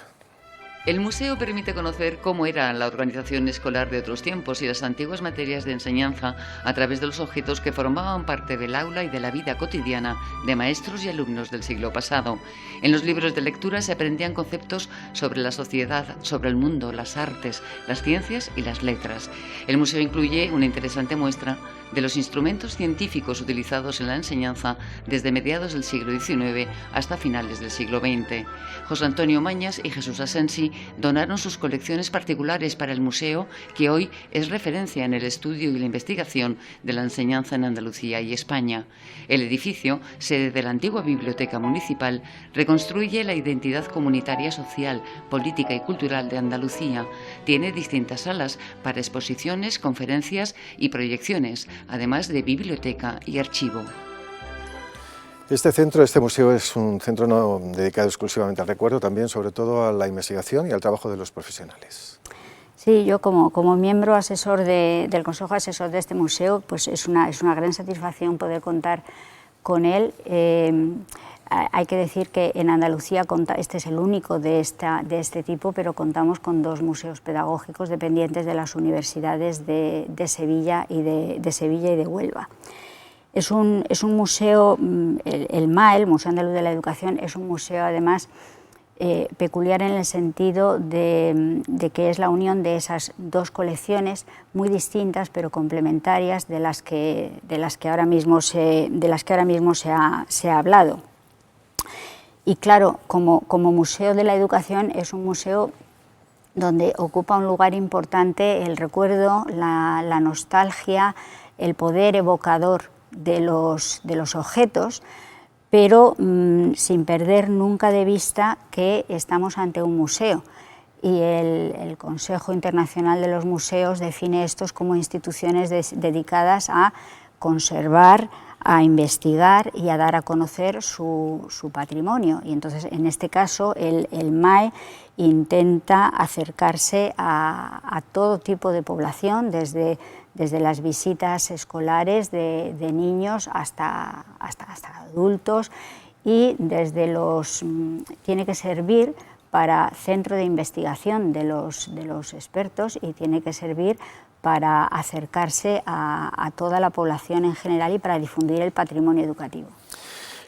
Speaker 6: El museo permite conocer cómo era la organización escolar de otros tiempos y las antiguas materias de enseñanza a través de los objetos que formaban parte del aula y de la vida cotidiana de maestros y alumnos del siglo pasado. En los libros de lectura se aprendían conceptos sobre la sociedad, sobre el mundo, las artes, las ciencias y las letras. El museo incluye una interesante muestra de los instrumentos científicos utilizados en la enseñanza desde mediados del siglo XIX hasta finales del siglo XX. José Antonio Mañas y Jesús Asensi donaron sus colecciones particulares para el museo, que hoy es referencia en el estudio y la investigación de la enseñanza en Andalucía y España. El edificio, sede de la antigua biblioteca municipal, reconstruye la identidad comunitaria, social, política y cultural de Andalucía. Tiene distintas salas para exposiciones, conferencias y proyecciones, además de biblioteca y archivo.
Speaker 1: Este museo es un centro no dedicado exclusivamente al recuerdo, también sobre todo a la investigación y al trabajo de los profesionales.
Speaker 2: Sí, yo como miembro asesor del Consejo Asesor de este museo, pues es una gran satisfacción poder contar con él. Hay que decir que en Andalucía este es el único de este tipo, pero contamos con 2 museos pedagógicos dependientes de las universidades de Sevilla y de Huelva. Es un museo, el MAE, el Museo Andaluz de la Educación, es un museo además peculiar en el sentido de que es la unión de esas 2 colecciones muy distintas pero complementarias de las que ahora mismo se ha hablado. Y claro, como Museo de la Educación es un museo donde ocupa un lugar importante el recuerdo, la nostalgia, el poder evocador de los objetos, pero sin perder nunca de vista que estamos ante un museo. Y el Consejo Internacional de los Museos define estos como instituciones dedicadas a conservar, a investigar y a dar a conocer su patrimonio. Y entonces, en este caso, el MAE intenta acercarse a todo tipo de población, desde las visitas escolares de niños hasta adultos, y tiene que servir para centro de investigación de los expertos, y tiene que servir para acercarse a toda la población en general y para difundir el patrimonio educativo.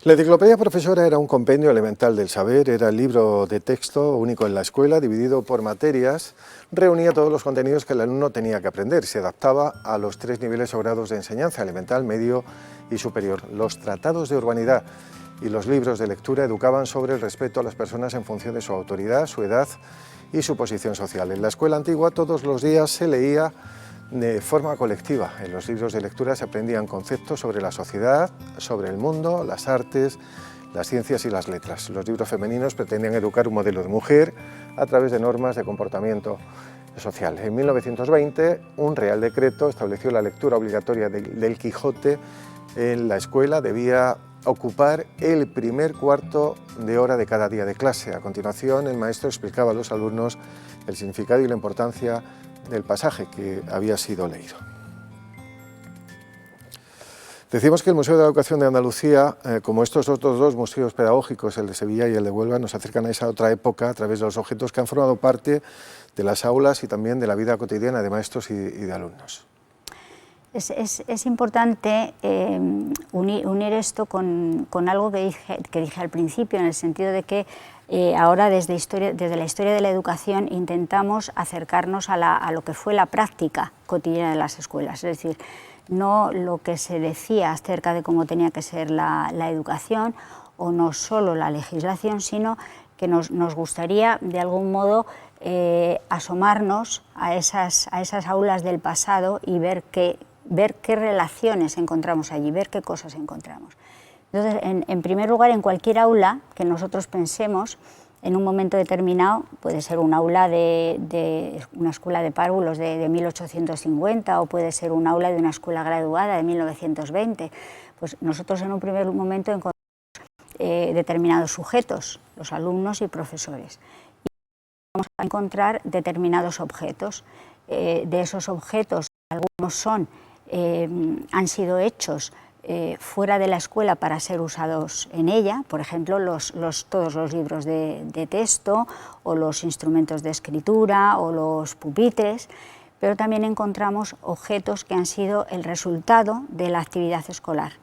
Speaker 1: La enciclopedia profesora era un compendio elemental del saber, era el libro de texto único en la escuela, dividido por materias, reunía todos los contenidos que el alumno tenía que aprender, se adaptaba a los 3 niveles o grados de enseñanza, elemental, medio y superior. Los tratados de urbanidad y los libros de lectura educaban sobre el respeto a las personas en función de su autoridad, su edad y su posición social. En la escuela antigua todos los días se leía de forma colectiva. En los libros de lectura se aprendían conceptos sobre la sociedad, sobre el mundo, las artes, las ciencias y las letras. Los libros femeninos pretendían educar un modelo de mujer a través de normas de comportamiento social. En 1920, un Real Decreto estableció la lectura obligatoria del Quijote en la escuela. Debía ocupar el primer cuarto de hora de cada día de clase. A continuación, el maestro explicaba a los alumnos el significado y la importancia del pasaje que había sido leído. Decimos que el Museo de la Educación de Andalucía, como estos otros 2 museos pedagógicos, el de Sevilla y el de Huelva, nos acercan a esa otra época a través de los objetos que han formado parte de las aulas y también de la vida cotidiana de maestros y de alumnos.
Speaker 2: Es importante unir esto con algo que dije al principio, en el sentido de que ahora desde la historia de la educación intentamos acercarnos a lo que fue la práctica cotidiana de las escuelas, es decir, no lo que se decía acerca de cómo tenía que ser la educación, o no solo la legislación, sino que nos gustaría de algún modo asomarnos a esas aulas del pasado y ver qué relaciones encontramos allí, ver qué cosas encontramos. Entonces, en primer lugar, en cualquier aula que nosotros pensemos, en un momento determinado, puede ser un aula de una escuela de párvulos de 1850, o puede ser un aula de una escuela graduada de 1920, pues nosotros en un primer momento encontramos determinados sujetos, los alumnos y profesores, y vamos a encontrar determinados objetos. De esos objetos, algunos han sido hechos fuera de la escuela para ser usados en ella, por ejemplo, todos los libros de texto, o los instrumentos de escritura, o los pupitres, pero también encontramos objetos que han sido el resultado de la actividad escolar,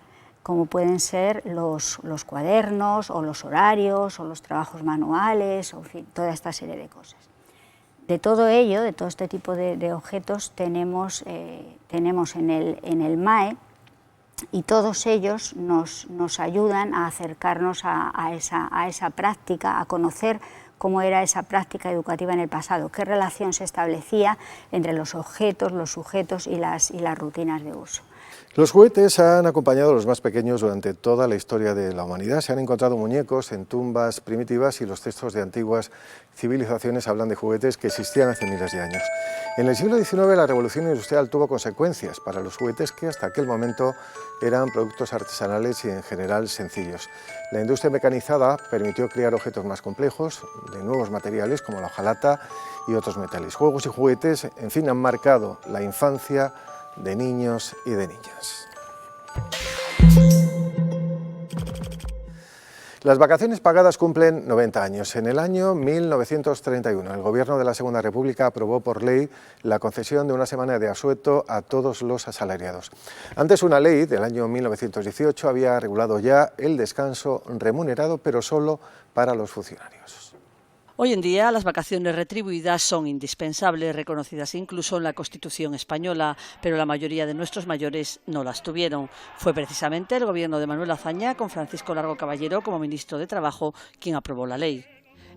Speaker 2: como pueden ser los cuadernos, o los horarios, o los trabajos manuales, o en fin, toda esta serie de cosas. De todo ello, de todo este tipo de objetos, tenemos en el MAE, y todos ellos nos ayudan a acercarnos a esa práctica, a conocer cómo era esa práctica educativa en el pasado, qué relación se establecía entre los objetos, los sujetos y las rutinas de uso.
Speaker 1: Los juguetes han acompañado a los más pequeños durante toda la historia de la humanidad. Se han encontrado muñecos en tumbas primitivas, y los textos de antiguas civilizaciones hablan de juguetes que existían hace miles de años. En el siglo XIX la revolución industrial tuvo consecuencias para los juguetes, que hasta aquel momento eran productos artesanales y en general sencillos. La industria mecanizada permitió crear objetos más complejos, de nuevos materiales como la hojalata y otros metales. Juegos y juguetes, en fin, han marcado la infancia de niños y de niñas. Las vacaciones pagadas cumplen 90 años. En el año 1931, el Gobierno de la Segunda República aprobó por ley la concesión de una semana de asueto a todos los asalariados. Antes, una ley del año 1918 había regulado ya el descanso remunerado, pero solo para los funcionarios.
Speaker 7: Hoy en día las vacaciones retribuidas son indispensables, reconocidas incluso en la Constitución española, pero la mayoría de nuestros mayores no las tuvieron. Fue precisamente el gobierno de Manuel Azaña, con Francisco Largo Caballero como ministro de Trabajo, quien aprobó la ley.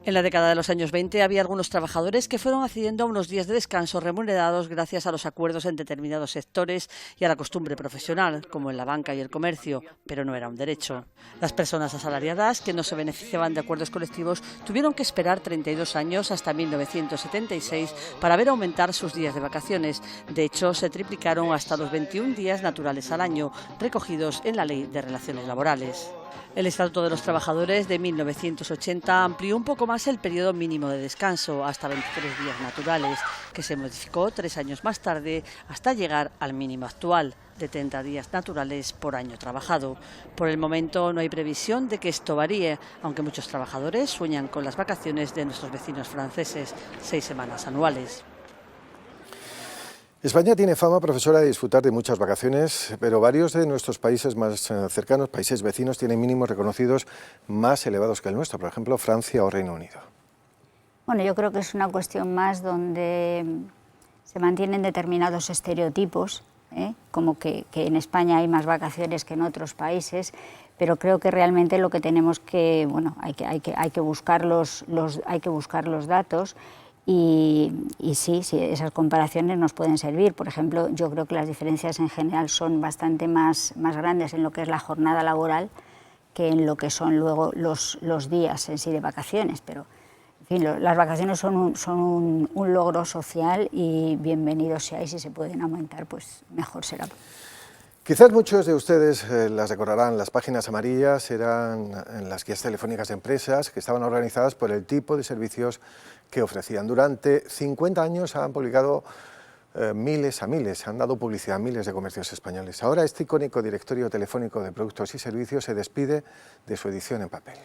Speaker 7: En la década de los años 20 había algunos trabajadores que fueron accediendo a unos días de descanso remunerados gracias a los acuerdos en determinados sectores y a la costumbre profesional, como en la banca y el comercio, pero no era un derecho. Las personas asalariadas que no se beneficiaban de acuerdos colectivos tuvieron que esperar 32 años hasta 1976 para ver aumentar sus días de vacaciones. De hecho, se triplicaron hasta los 21 días naturales al año, recogidos en la Ley de Relaciones Laborales. El Estatuto de los Trabajadores de 1980 amplió un poco más el periodo mínimo de descanso, hasta 23 días naturales, que se modificó 3 años más tarde hasta llegar al mínimo actual, de 30 días naturales por año trabajado. Por el momento no hay previsión de que esto varíe, aunque muchos trabajadores sueñan con las vacaciones de nuestros vecinos franceses, 6 semanas anuales.
Speaker 1: España tiene fama, profesora, de disfrutar de muchas vacaciones, pero varios de nuestros países más cercanos, países vecinos, tienen mínimos reconocidos más elevados que el nuestro, por ejemplo, Francia o Reino Unido.
Speaker 2: Bueno, yo creo que es una cuestión más donde se mantienen determinados estereotipos, como que en España hay más vacaciones que en otros países, pero creo que realmente lo que tenemos que, bueno, hay que buscar los datos. Y sí, esas comparaciones nos pueden servir. Por ejemplo, yo creo que las diferencias en general son bastante más grandes en lo que es la jornada laboral que en lo que son luego los días en sí de vacaciones. Pero, en fin, las vacaciones son un logro social y bienvenidos seáis, si se pueden aumentar, pues mejor será.
Speaker 1: Quizás muchos de ustedes las recordarán, las páginas amarillas eran en las guías telefónicas de empresas que estaban organizadas por el tipo de servicios que ofrecían. Durante 50 años han publicado miles, han dado publicidad a miles de comercios españoles. Ahora este icónico directorio telefónico de productos y servicios se despide de su edición en papel.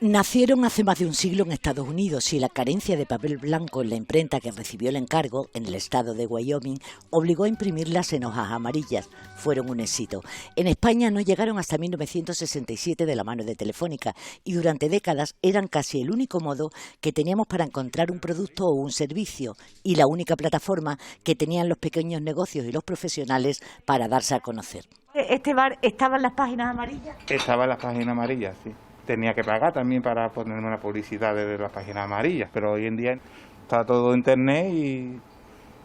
Speaker 8: Nacieron hace más de un siglo en Estados Unidos y la carencia de papel blanco en la imprenta que recibió el encargo en el estado de Wyoming obligó a imprimirlas en hojas amarillas. Fueron un éxito. En España no llegaron hasta 1967 de la mano de Telefónica y durante décadas eran casi el único modo que teníamos para encontrar un producto o un servicio y la única plataforma que tenían los pequeños negocios y los profesionales para darse a conocer.
Speaker 9: ¿Este bar estaba en las páginas amarillas?
Speaker 10: Estaba en las páginas amarillas, sí. Tenía que pagar también para ponerme una publicidad desde las páginas amarillas, pero hoy en día está todo internet y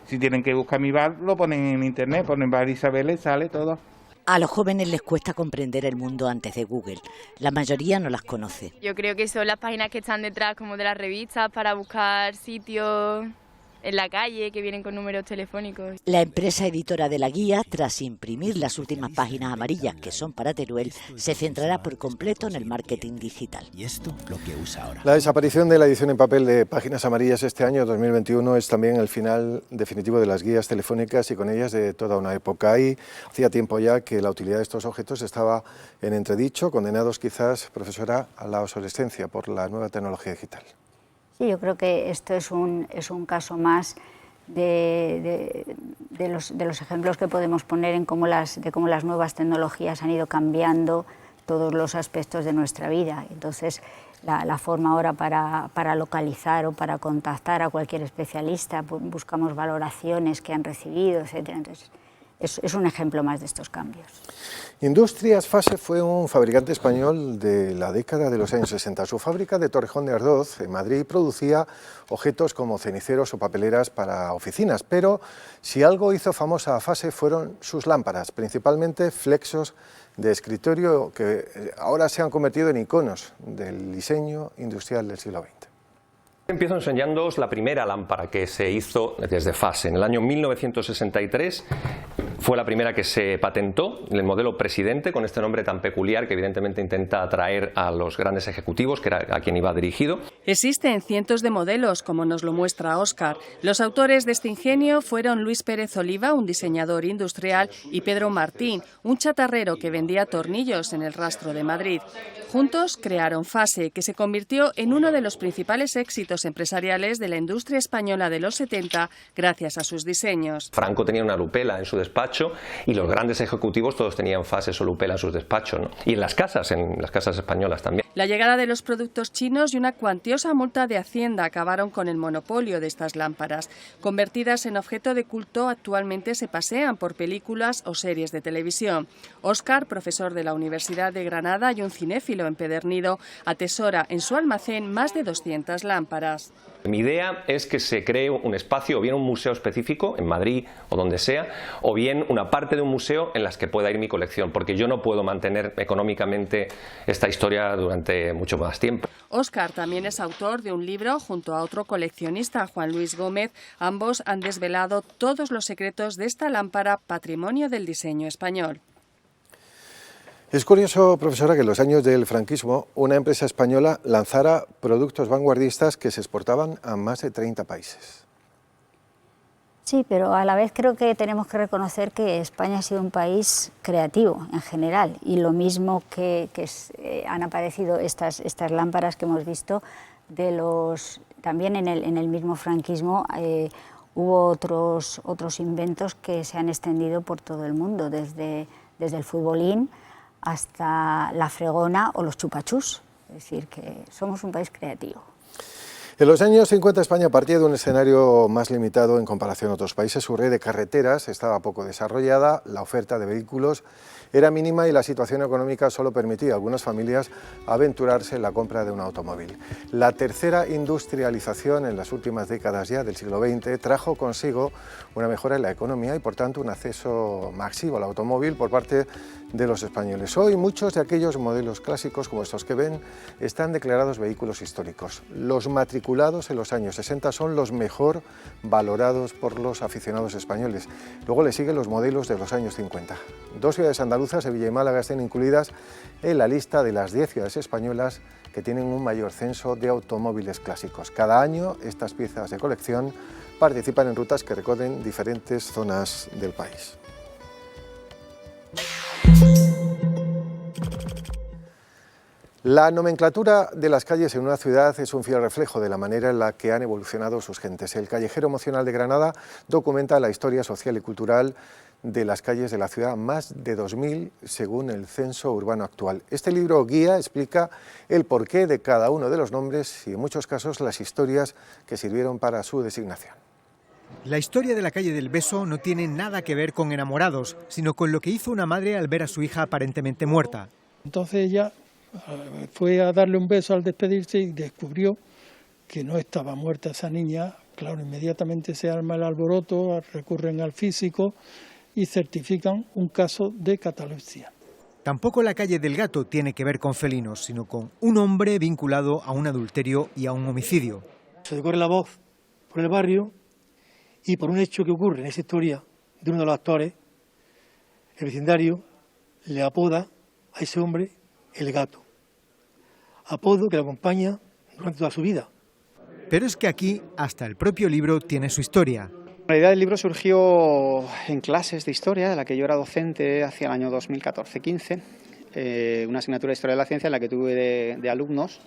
Speaker 10: si tienen que buscar mi bar, lo ponen en internet, ponen Bar Isabel y sale todo.
Speaker 8: A los jóvenes les cuesta comprender el mundo antes de Google. La mayoría no las conoce.
Speaker 11: Yo creo que son las páginas que están detrás como de las revistas para buscar sitios en la calle que vienen con números telefónicos.
Speaker 8: La empresa editora de la guía, tras imprimir las últimas páginas amarillas que son para Teruel, se centrará por completo en el marketing digital.
Speaker 12: Y esto lo que usa ahora.
Speaker 1: La desaparición de la edición en papel de páginas amarillas este año 2021 es también el final definitivo de las guías telefónicas y con ellas de toda una época. Ahí hacía tiempo ya que la utilidad de estos objetos estaba en entredicho, condenados quizás, profesora, a la obsolescencia por la nueva tecnología digital.
Speaker 2: Sí, yo creo que esto es un caso más de los ejemplos que podemos poner en cómo las nuevas tecnologías han ido cambiando todos los aspectos de nuestra vida. Entonces, la forma ahora para localizar o para contactar a cualquier especialista, buscamos valoraciones que han recibido, etc. Entonces, es un ejemplo más de estos cambios.
Speaker 1: Industrias Fase fue un fabricante español de la década de los años 60. Su fábrica de Torrejón de Ardoz, en Madrid, producía objetos como ceniceros o papeleras para oficinas, pero si algo hizo famosa a Fase fueron sus lámparas, principalmente flexos de escritorio que ahora se han convertido en iconos del diseño industrial del siglo XX.
Speaker 13: Empiezo enseñándoos la primera lámpara que se hizo desde Fase. En el año 1963
Speaker 12: Fue la primera que se patentó, el modelo Presidente, con este nombre tan peculiar que evidentemente intenta atraer a los grandes ejecutivos, que era a quien iba dirigido.
Speaker 13: Existen cientos de modelos, como nos lo muestra Óscar. Los autores de este ingenio fueron Luis Pérez Oliva, un diseñador industrial, y Pedro Martín, un chatarrero que vendía tornillos en el Rastro de Madrid. Juntos crearon Fase, que se convirtió en uno de los principales éxitos empresariales de la industria española de los 70 gracias a sus diseños.
Speaker 12: Franco tenía una Lupela en su despacho y los grandes ejecutivos todos tenían Fases o Lupela en sus despachos, ¿no? Y en las casas españolas también.
Speaker 13: La llegada de los productos chinos y una cuantiosa multa de Hacienda acabaron con el monopolio de estas lámparas. Convertidas en objeto de culto, actualmente se pasean por películas o series de televisión. Óscar, profesor de la Universidad de Granada y un cinéfilo empedernido, atesora en su almacén más de 200 lámparas.
Speaker 12: Mi idea es que se cree un espacio, o bien un museo específico, en Madrid o donde sea, o bien una parte de un museo en las que pueda ir mi colección, porque yo no puedo mantener económicamente esta historia durante mucho más tiempo.
Speaker 13: Óscar también es autor de un libro junto a otro coleccionista, Juan Luis Gómez. Ambos han desvelado todos los secretos de esta lámpara, patrimonio del diseño español.
Speaker 1: Es curioso, profesora, que en los años del franquismo una empresa española lanzara productos vanguardistas que se exportaban a más de 30 países.
Speaker 2: Sí, pero a la vez creo que tenemos que reconocer que España ha sido un país creativo en general, y lo mismo que han aparecido estas lámparas que hemos visto, también en el mismo franquismo hubo otros inventos que se han extendido por todo el mundo, desde el futbolín hasta la fregona o los chupachús. Es decir, que somos un país creativo.
Speaker 1: En los años 50 España partía de un escenario más limitado en comparación a otros países. Su red de carreteras estaba poco desarrollada, la oferta de vehículos era mínima y la situación económica solo permitía a algunas familias aventurarse en la compra de un automóvil. La tercera industrialización en las últimas décadas ya del siglo XX trajo consigo una mejora en la economía y por tanto un acceso masivo al automóvil por parte de los españoles. Hoy muchos de aquellos modelos clásicos como estos que ven están declarados vehículos históricos. Los matriculados en los años 60 son los mejor valorados por los aficionados españoles. Luego le siguen los modelos de los años 50. Dos ciudades andaluzas, Sevilla y Málaga, están incluidas en la lista de las 10 ciudades españolas que tienen un mayor censo de automóviles clásicos. Cada año estas piezas de colección participan en rutas que recorren diferentes zonas del país. La nomenclatura de las calles en una ciudad es un fiel reflejo de la manera en la que han evolucionado sus gentes. El Callejero Emocional de Granada documenta la historia social y cultural de las calles de la ciudad, más de 2000 según el censo urbano actual. Este libro guía explica el porqué de cada uno de los nombres y en muchos casos las historias que sirvieron para su designación.
Speaker 14: La historia de la calle del Beso no tiene nada que ver con enamorados, sino con lo que hizo una madre al ver a su hija aparentemente muerta.
Speaker 15: Entonces ella fue a darle un beso al despedirse y descubrió que no estaba muerta esa niña. Claro, inmediatamente se arma el alboroto, recurren al físico y certifican un caso de catalepsia.
Speaker 14: Tampoco la calle del Gato tiene que ver con felinos, sino con un hombre vinculado a un adulterio y a un homicidio.
Speaker 15: Se corre la voz por el barrio y por un hecho que ocurre en esa historia de uno de los actores, el vecindario le apoda a ese hombre el Gato, apodo que le acompaña durante toda su vida.
Speaker 14: Pero es que aquí hasta el propio libro tiene su historia.
Speaker 16: La idea del libro surgió en clases de historia, de la que yo era docente hacia el año 2014-15, una asignatura de Historia de la Ciencia en la que tuve de alumnos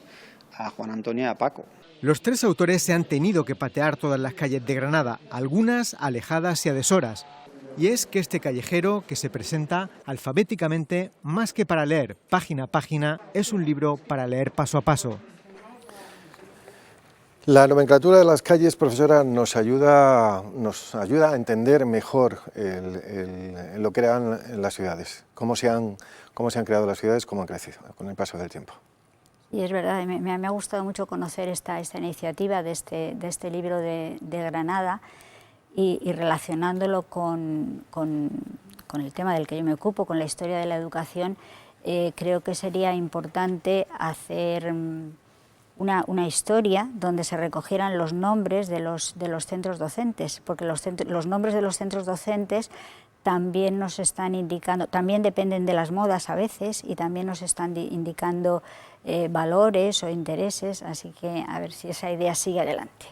Speaker 16: a Juan Antonio y a Paco.
Speaker 14: Los tres autores se han tenido que patear todas las calles de Granada, algunas alejadas y a deshoras. Y es que este callejero, que se presenta alfabéticamente, más que para leer página a página, es un libro para leer paso a paso.
Speaker 1: La nomenclatura de las calles, profesora, nos ayuda a entender mejor lo que eran las ciudades, cómo se han creado las ciudades, cómo han crecido con el paso del tiempo.
Speaker 2: Y es verdad, me ha gustado mucho conocer esta iniciativa de este libro de Granada y relacionándolo con el tema del que yo me ocupo, con la historia de la educación. Creo que sería importante hacer una historia donde se recogieran los nombres de los centros docentes, porque los nombres de los centros docentes también nos están indicando, también dependen de las modas a veces, y también nos están indicando valores o intereses, así que a ver si esa idea sigue adelante.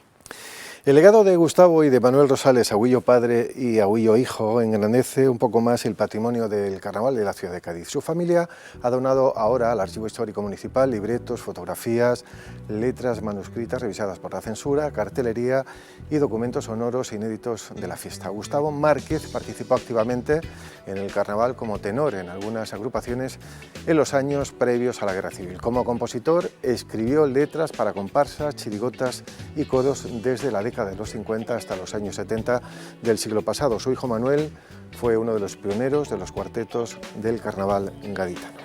Speaker 1: El legado de Gustavo y de Manuel Rosales, Agüillo padre y Agüillo hijo, engrandece un poco más el patrimonio del carnaval de la ciudad de Cádiz. Su familia ha donado ahora al Archivo Histórico Municipal libretos, fotografías, letras manuscritas revisadas por la censura, cartelería y documentos sonoros e inéditos de la fiesta. Gustavo Márquez participó activamente en el carnaval como tenor en algunas agrupaciones en los años previos a la Guerra Civil. Como compositor escribió letras para comparsas, chirigotas y coros desde la década de los 50 hasta los años 70 del siglo pasado. Su hijo Manuel fue uno de los pioneros de los cuartetos del carnaval gaditano.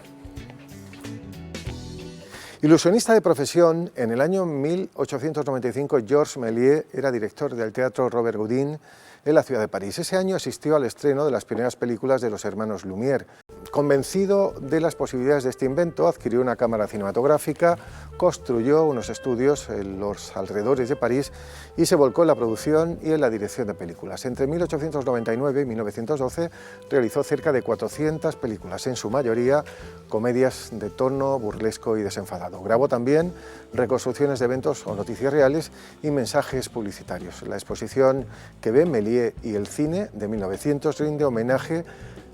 Speaker 1: Ilusionista de profesión, en el año 1895 Georges Méliès era director del Teatro Robert Houdin en la ciudad de París. Ese año asistió al estreno de las primeras películas de los hermanos Lumière. Convencido de las posibilidades de este invento, adquirió una cámara cinematográfica, construyó unos estudios en los alrededores de París y se volcó en la producción y en la dirección de películas. Entre 1899 y 1912 realizó cerca de 400 películas, en su mayoría comedias de tono burlesco y desenfadado. Grabó también reconstrucciones de eventos o noticias reales y mensajes publicitarios. La exposición que ve Méliès y el cine de 1900 rinde homenaje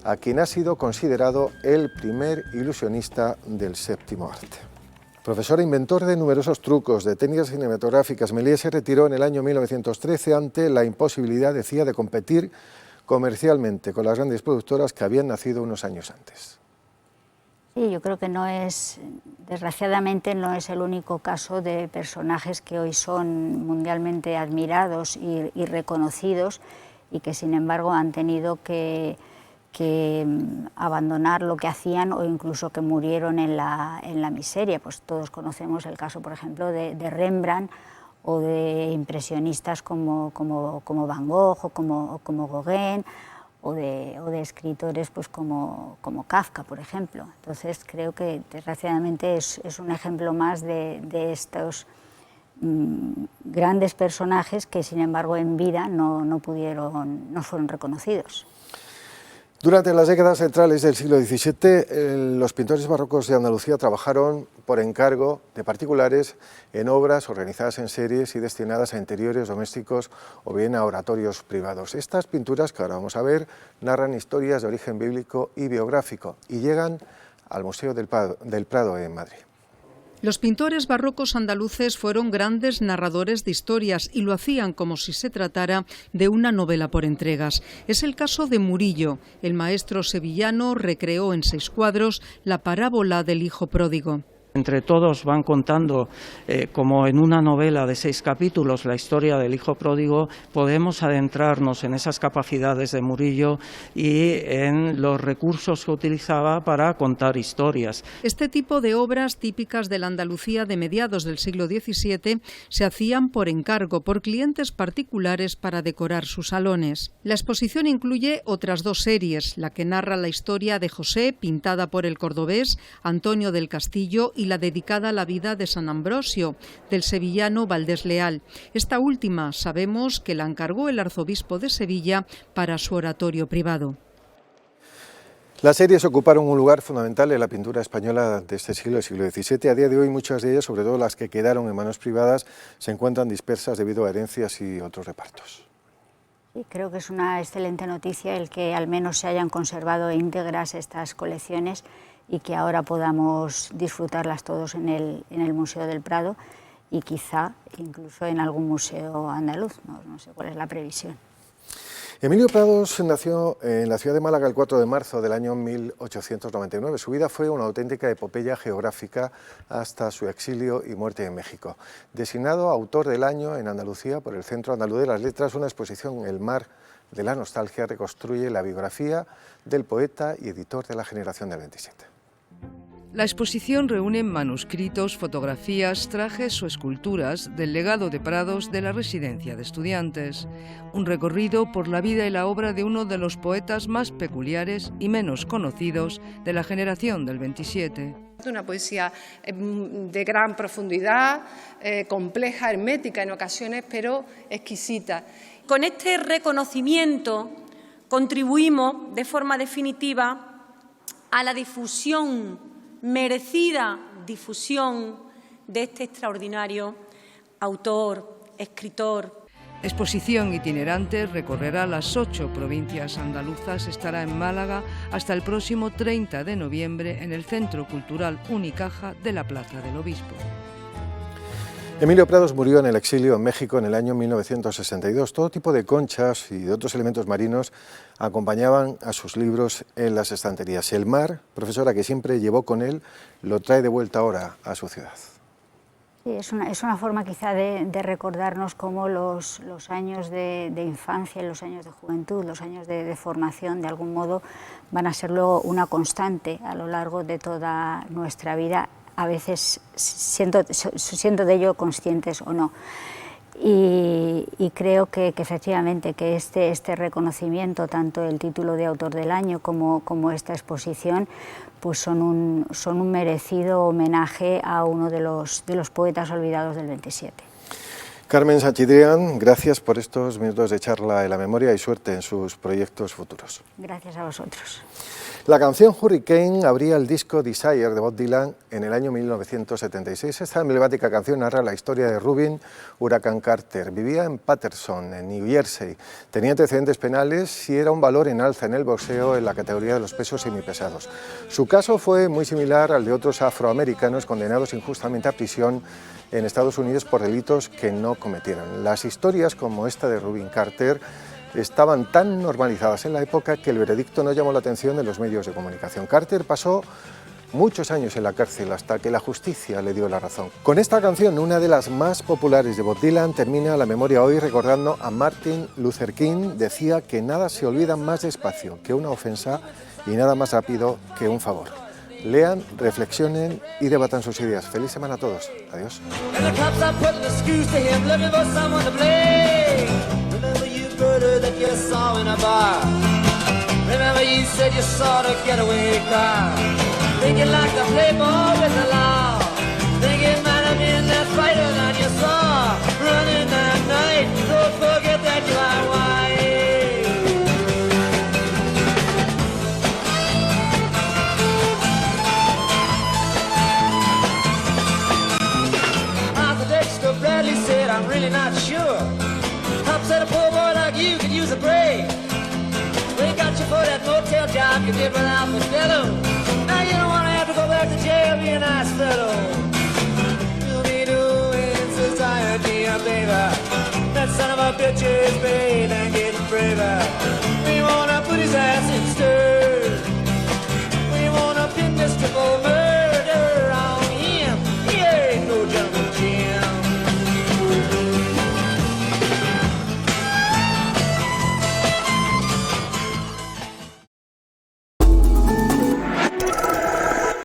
Speaker 1: a quien ha sido considerado el primer ilusionista del séptimo arte. Profesor e inventor de numerosos trucos, de técnicas cinematográficas, Méliès se retiró en el año 1913 ante la imposibilidad, decía, de competir comercialmente con las grandes productoras que habían nacido unos años antes.
Speaker 2: Sí, yo creo que desgraciadamente no es el único caso de personajes que hoy son mundialmente admirados y reconocidos y que sin embargo han tenido que abandonar lo que hacían o incluso que murieron en la miseria. Pues todos conocemos el caso, por ejemplo, de Rembrandt o de impresionistas como Van Gogh o como Gauguin o de escritores pues como Kafka, por ejemplo. Entonces creo que desgraciadamente es un ejemplo más de estos grandes personajes que sin embargo en vida no fueron reconocidos.
Speaker 1: Durante las décadas centrales del siglo XVII, los pintores barrocos de Andalucía trabajaron por encargo de particulares en obras organizadas en series y destinadas a interiores domésticos o bien a oratorios privados. Estas pinturas, que ahora vamos a ver, narran historias de origen bíblico y biográfico y llegan al Museo del Prado en Madrid.
Speaker 17: Los pintores barrocos andaluces fueron grandes narradores de historias y lo hacían como si se tratara de una novela por entregas. Es el caso de Murillo. El maestro sevillano recreó en 6 cuadros la parábola del hijo pródigo.
Speaker 18: Entre todos van contando, como en una novela de 6 capítulos, la historia del hijo pródigo. Podemos adentrarnos en esas capacidades de Murillo y en los recursos que utilizaba para contar historias.
Speaker 17: Este tipo de obras típicas de la Andalucía de mediados del siglo XVII se hacían por encargo, por clientes particulares para decorar sus salones. La exposición incluye otras 2 series, la que narra la historia de José, pintada por el cordobés Antonio del Castillo, y la dedicada a la vida de San Ambrosio, del sevillano Valdés Leal. Esta última sabemos que la encargó el arzobispo de Sevilla para su oratorio privado.
Speaker 1: Las series ocuparon un lugar fundamental en la pintura española de este siglo, el siglo XVII. A día de hoy muchas de ellas, sobre todo las que quedaron en manos privadas, se encuentran dispersas debido a herencias y otros repartos.
Speaker 2: Sí, creo que es una excelente noticia el que al menos se hayan conservado íntegras estas colecciones y que ahora podamos disfrutarlas todos en el Museo del Prado y quizá incluso en algún museo andaluz, no sé cuál es la previsión.
Speaker 1: Emilio Prados nació en la ciudad de Málaga el 4 de marzo del año 1899. Su vida fue una auténtica epopeya geográfica hasta su exilio y muerte en México. Designado autor del año en Andalucía por el Centro Andaluz de las Letras, una exposición, El mar de la nostalgia, reconstruye la biografía del poeta y editor de la generación del 27.
Speaker 19: La exposición reúne manuscritos, fotografías, trajes o esculturas del legado de Prados de la residencia de estudiantes. Un recorrido por la vida y la obra de uno de los poetas más peculiares y menos conocidos de la generación del 27.
Speaker 20: Una poesía de gran profundidad, compleja, hermética en ocasiones, pero exquisita.
Speaker 21: Con este reconocimiento contribuimos de forma definitiva a la difusión, merecida difusión, de este extraordinario autor, escritor.
Speaker 19: La exposición itinerante recorrerá las 8 provincias andaluzas, estará en Málaga hasta el próximo 30 de noviembre en el Centro Cultural Unicaja de la Plaza del Obispo.
Speaker 1: Emilio Prados murió en el exilio en México en el año 1962. Todo tipo de conchas y de otros elementos marinos acompañaban a sus libros en las estanterías. El mar, profesora, que siempre llevó con él, lo trae de vuelta ahora a su ciudad.
Speaker 2: Sí, es una forma quizá de recordarnos cómo los años de infancia, los años de juventud, los años de formación, de algún modo van a ser luego una constante a lo largo de toda nuestra vida, a veces siendo de ello conscientes o no. Y creo que efectivamente que este reconocimiento, tanto el título de autor del año como esta exposición, pues son un merecido homenaje a uno de los poetas olvidados del 27.
Speaker 1: Carmen Sanchidrián, gracias por estos minutos de charla en la memoria y suerte en sus proyectos futuros.
Speaker 2: Gracias a vosotros.
Speaker 1: La canción Hurricane abría el disco Desire de Bob Dylan en el año 1976. Esta emblemática canción narra la historia de Rubin Huracán Carter. Vivía en Paterson, en New Jersey. Tenía antecedentes penales y era un valor en alza en el boxeo en la categoría de los pesos semipesados. Su caso fue muy similar al de otros afroamericanos condenados injustamente a prisión en Estados Unidos por delitos que no cometieron. Las historias como esta de Rubin Carter estaban tan normalizadas en la época que el veredicto no llamó la atención de los medios de comunicación. Carter pasó muchos años en la cárcel hasta que la justicia le dio la razón. Con esta canción, una de las más populares de Bob Dylan, termina la memoria hoy recordando a Martin Luther King. Decía que nada se olvida más despacio que una ofensa y nada más rápido que un favor. Lean, reflexionen y debatan sus ideas. Feliz semana a todos. Adiós.
Speaker 22: That you saw in a bar. Remember you said you saw the getaway car. Thinking like the playboy with the law. Thinking might have been that fighter that you saw running that night. Don't forget that you are white. Arthur Dexter Bradley said, I'm really not sure. Pop said a poor boy like you could use a break. We got you for that motel job you did with Alfred Fellow. Now you don't want to have to go back to jail, be a nice fellow. You'll be doing society, baby. That son of a bitch is baby.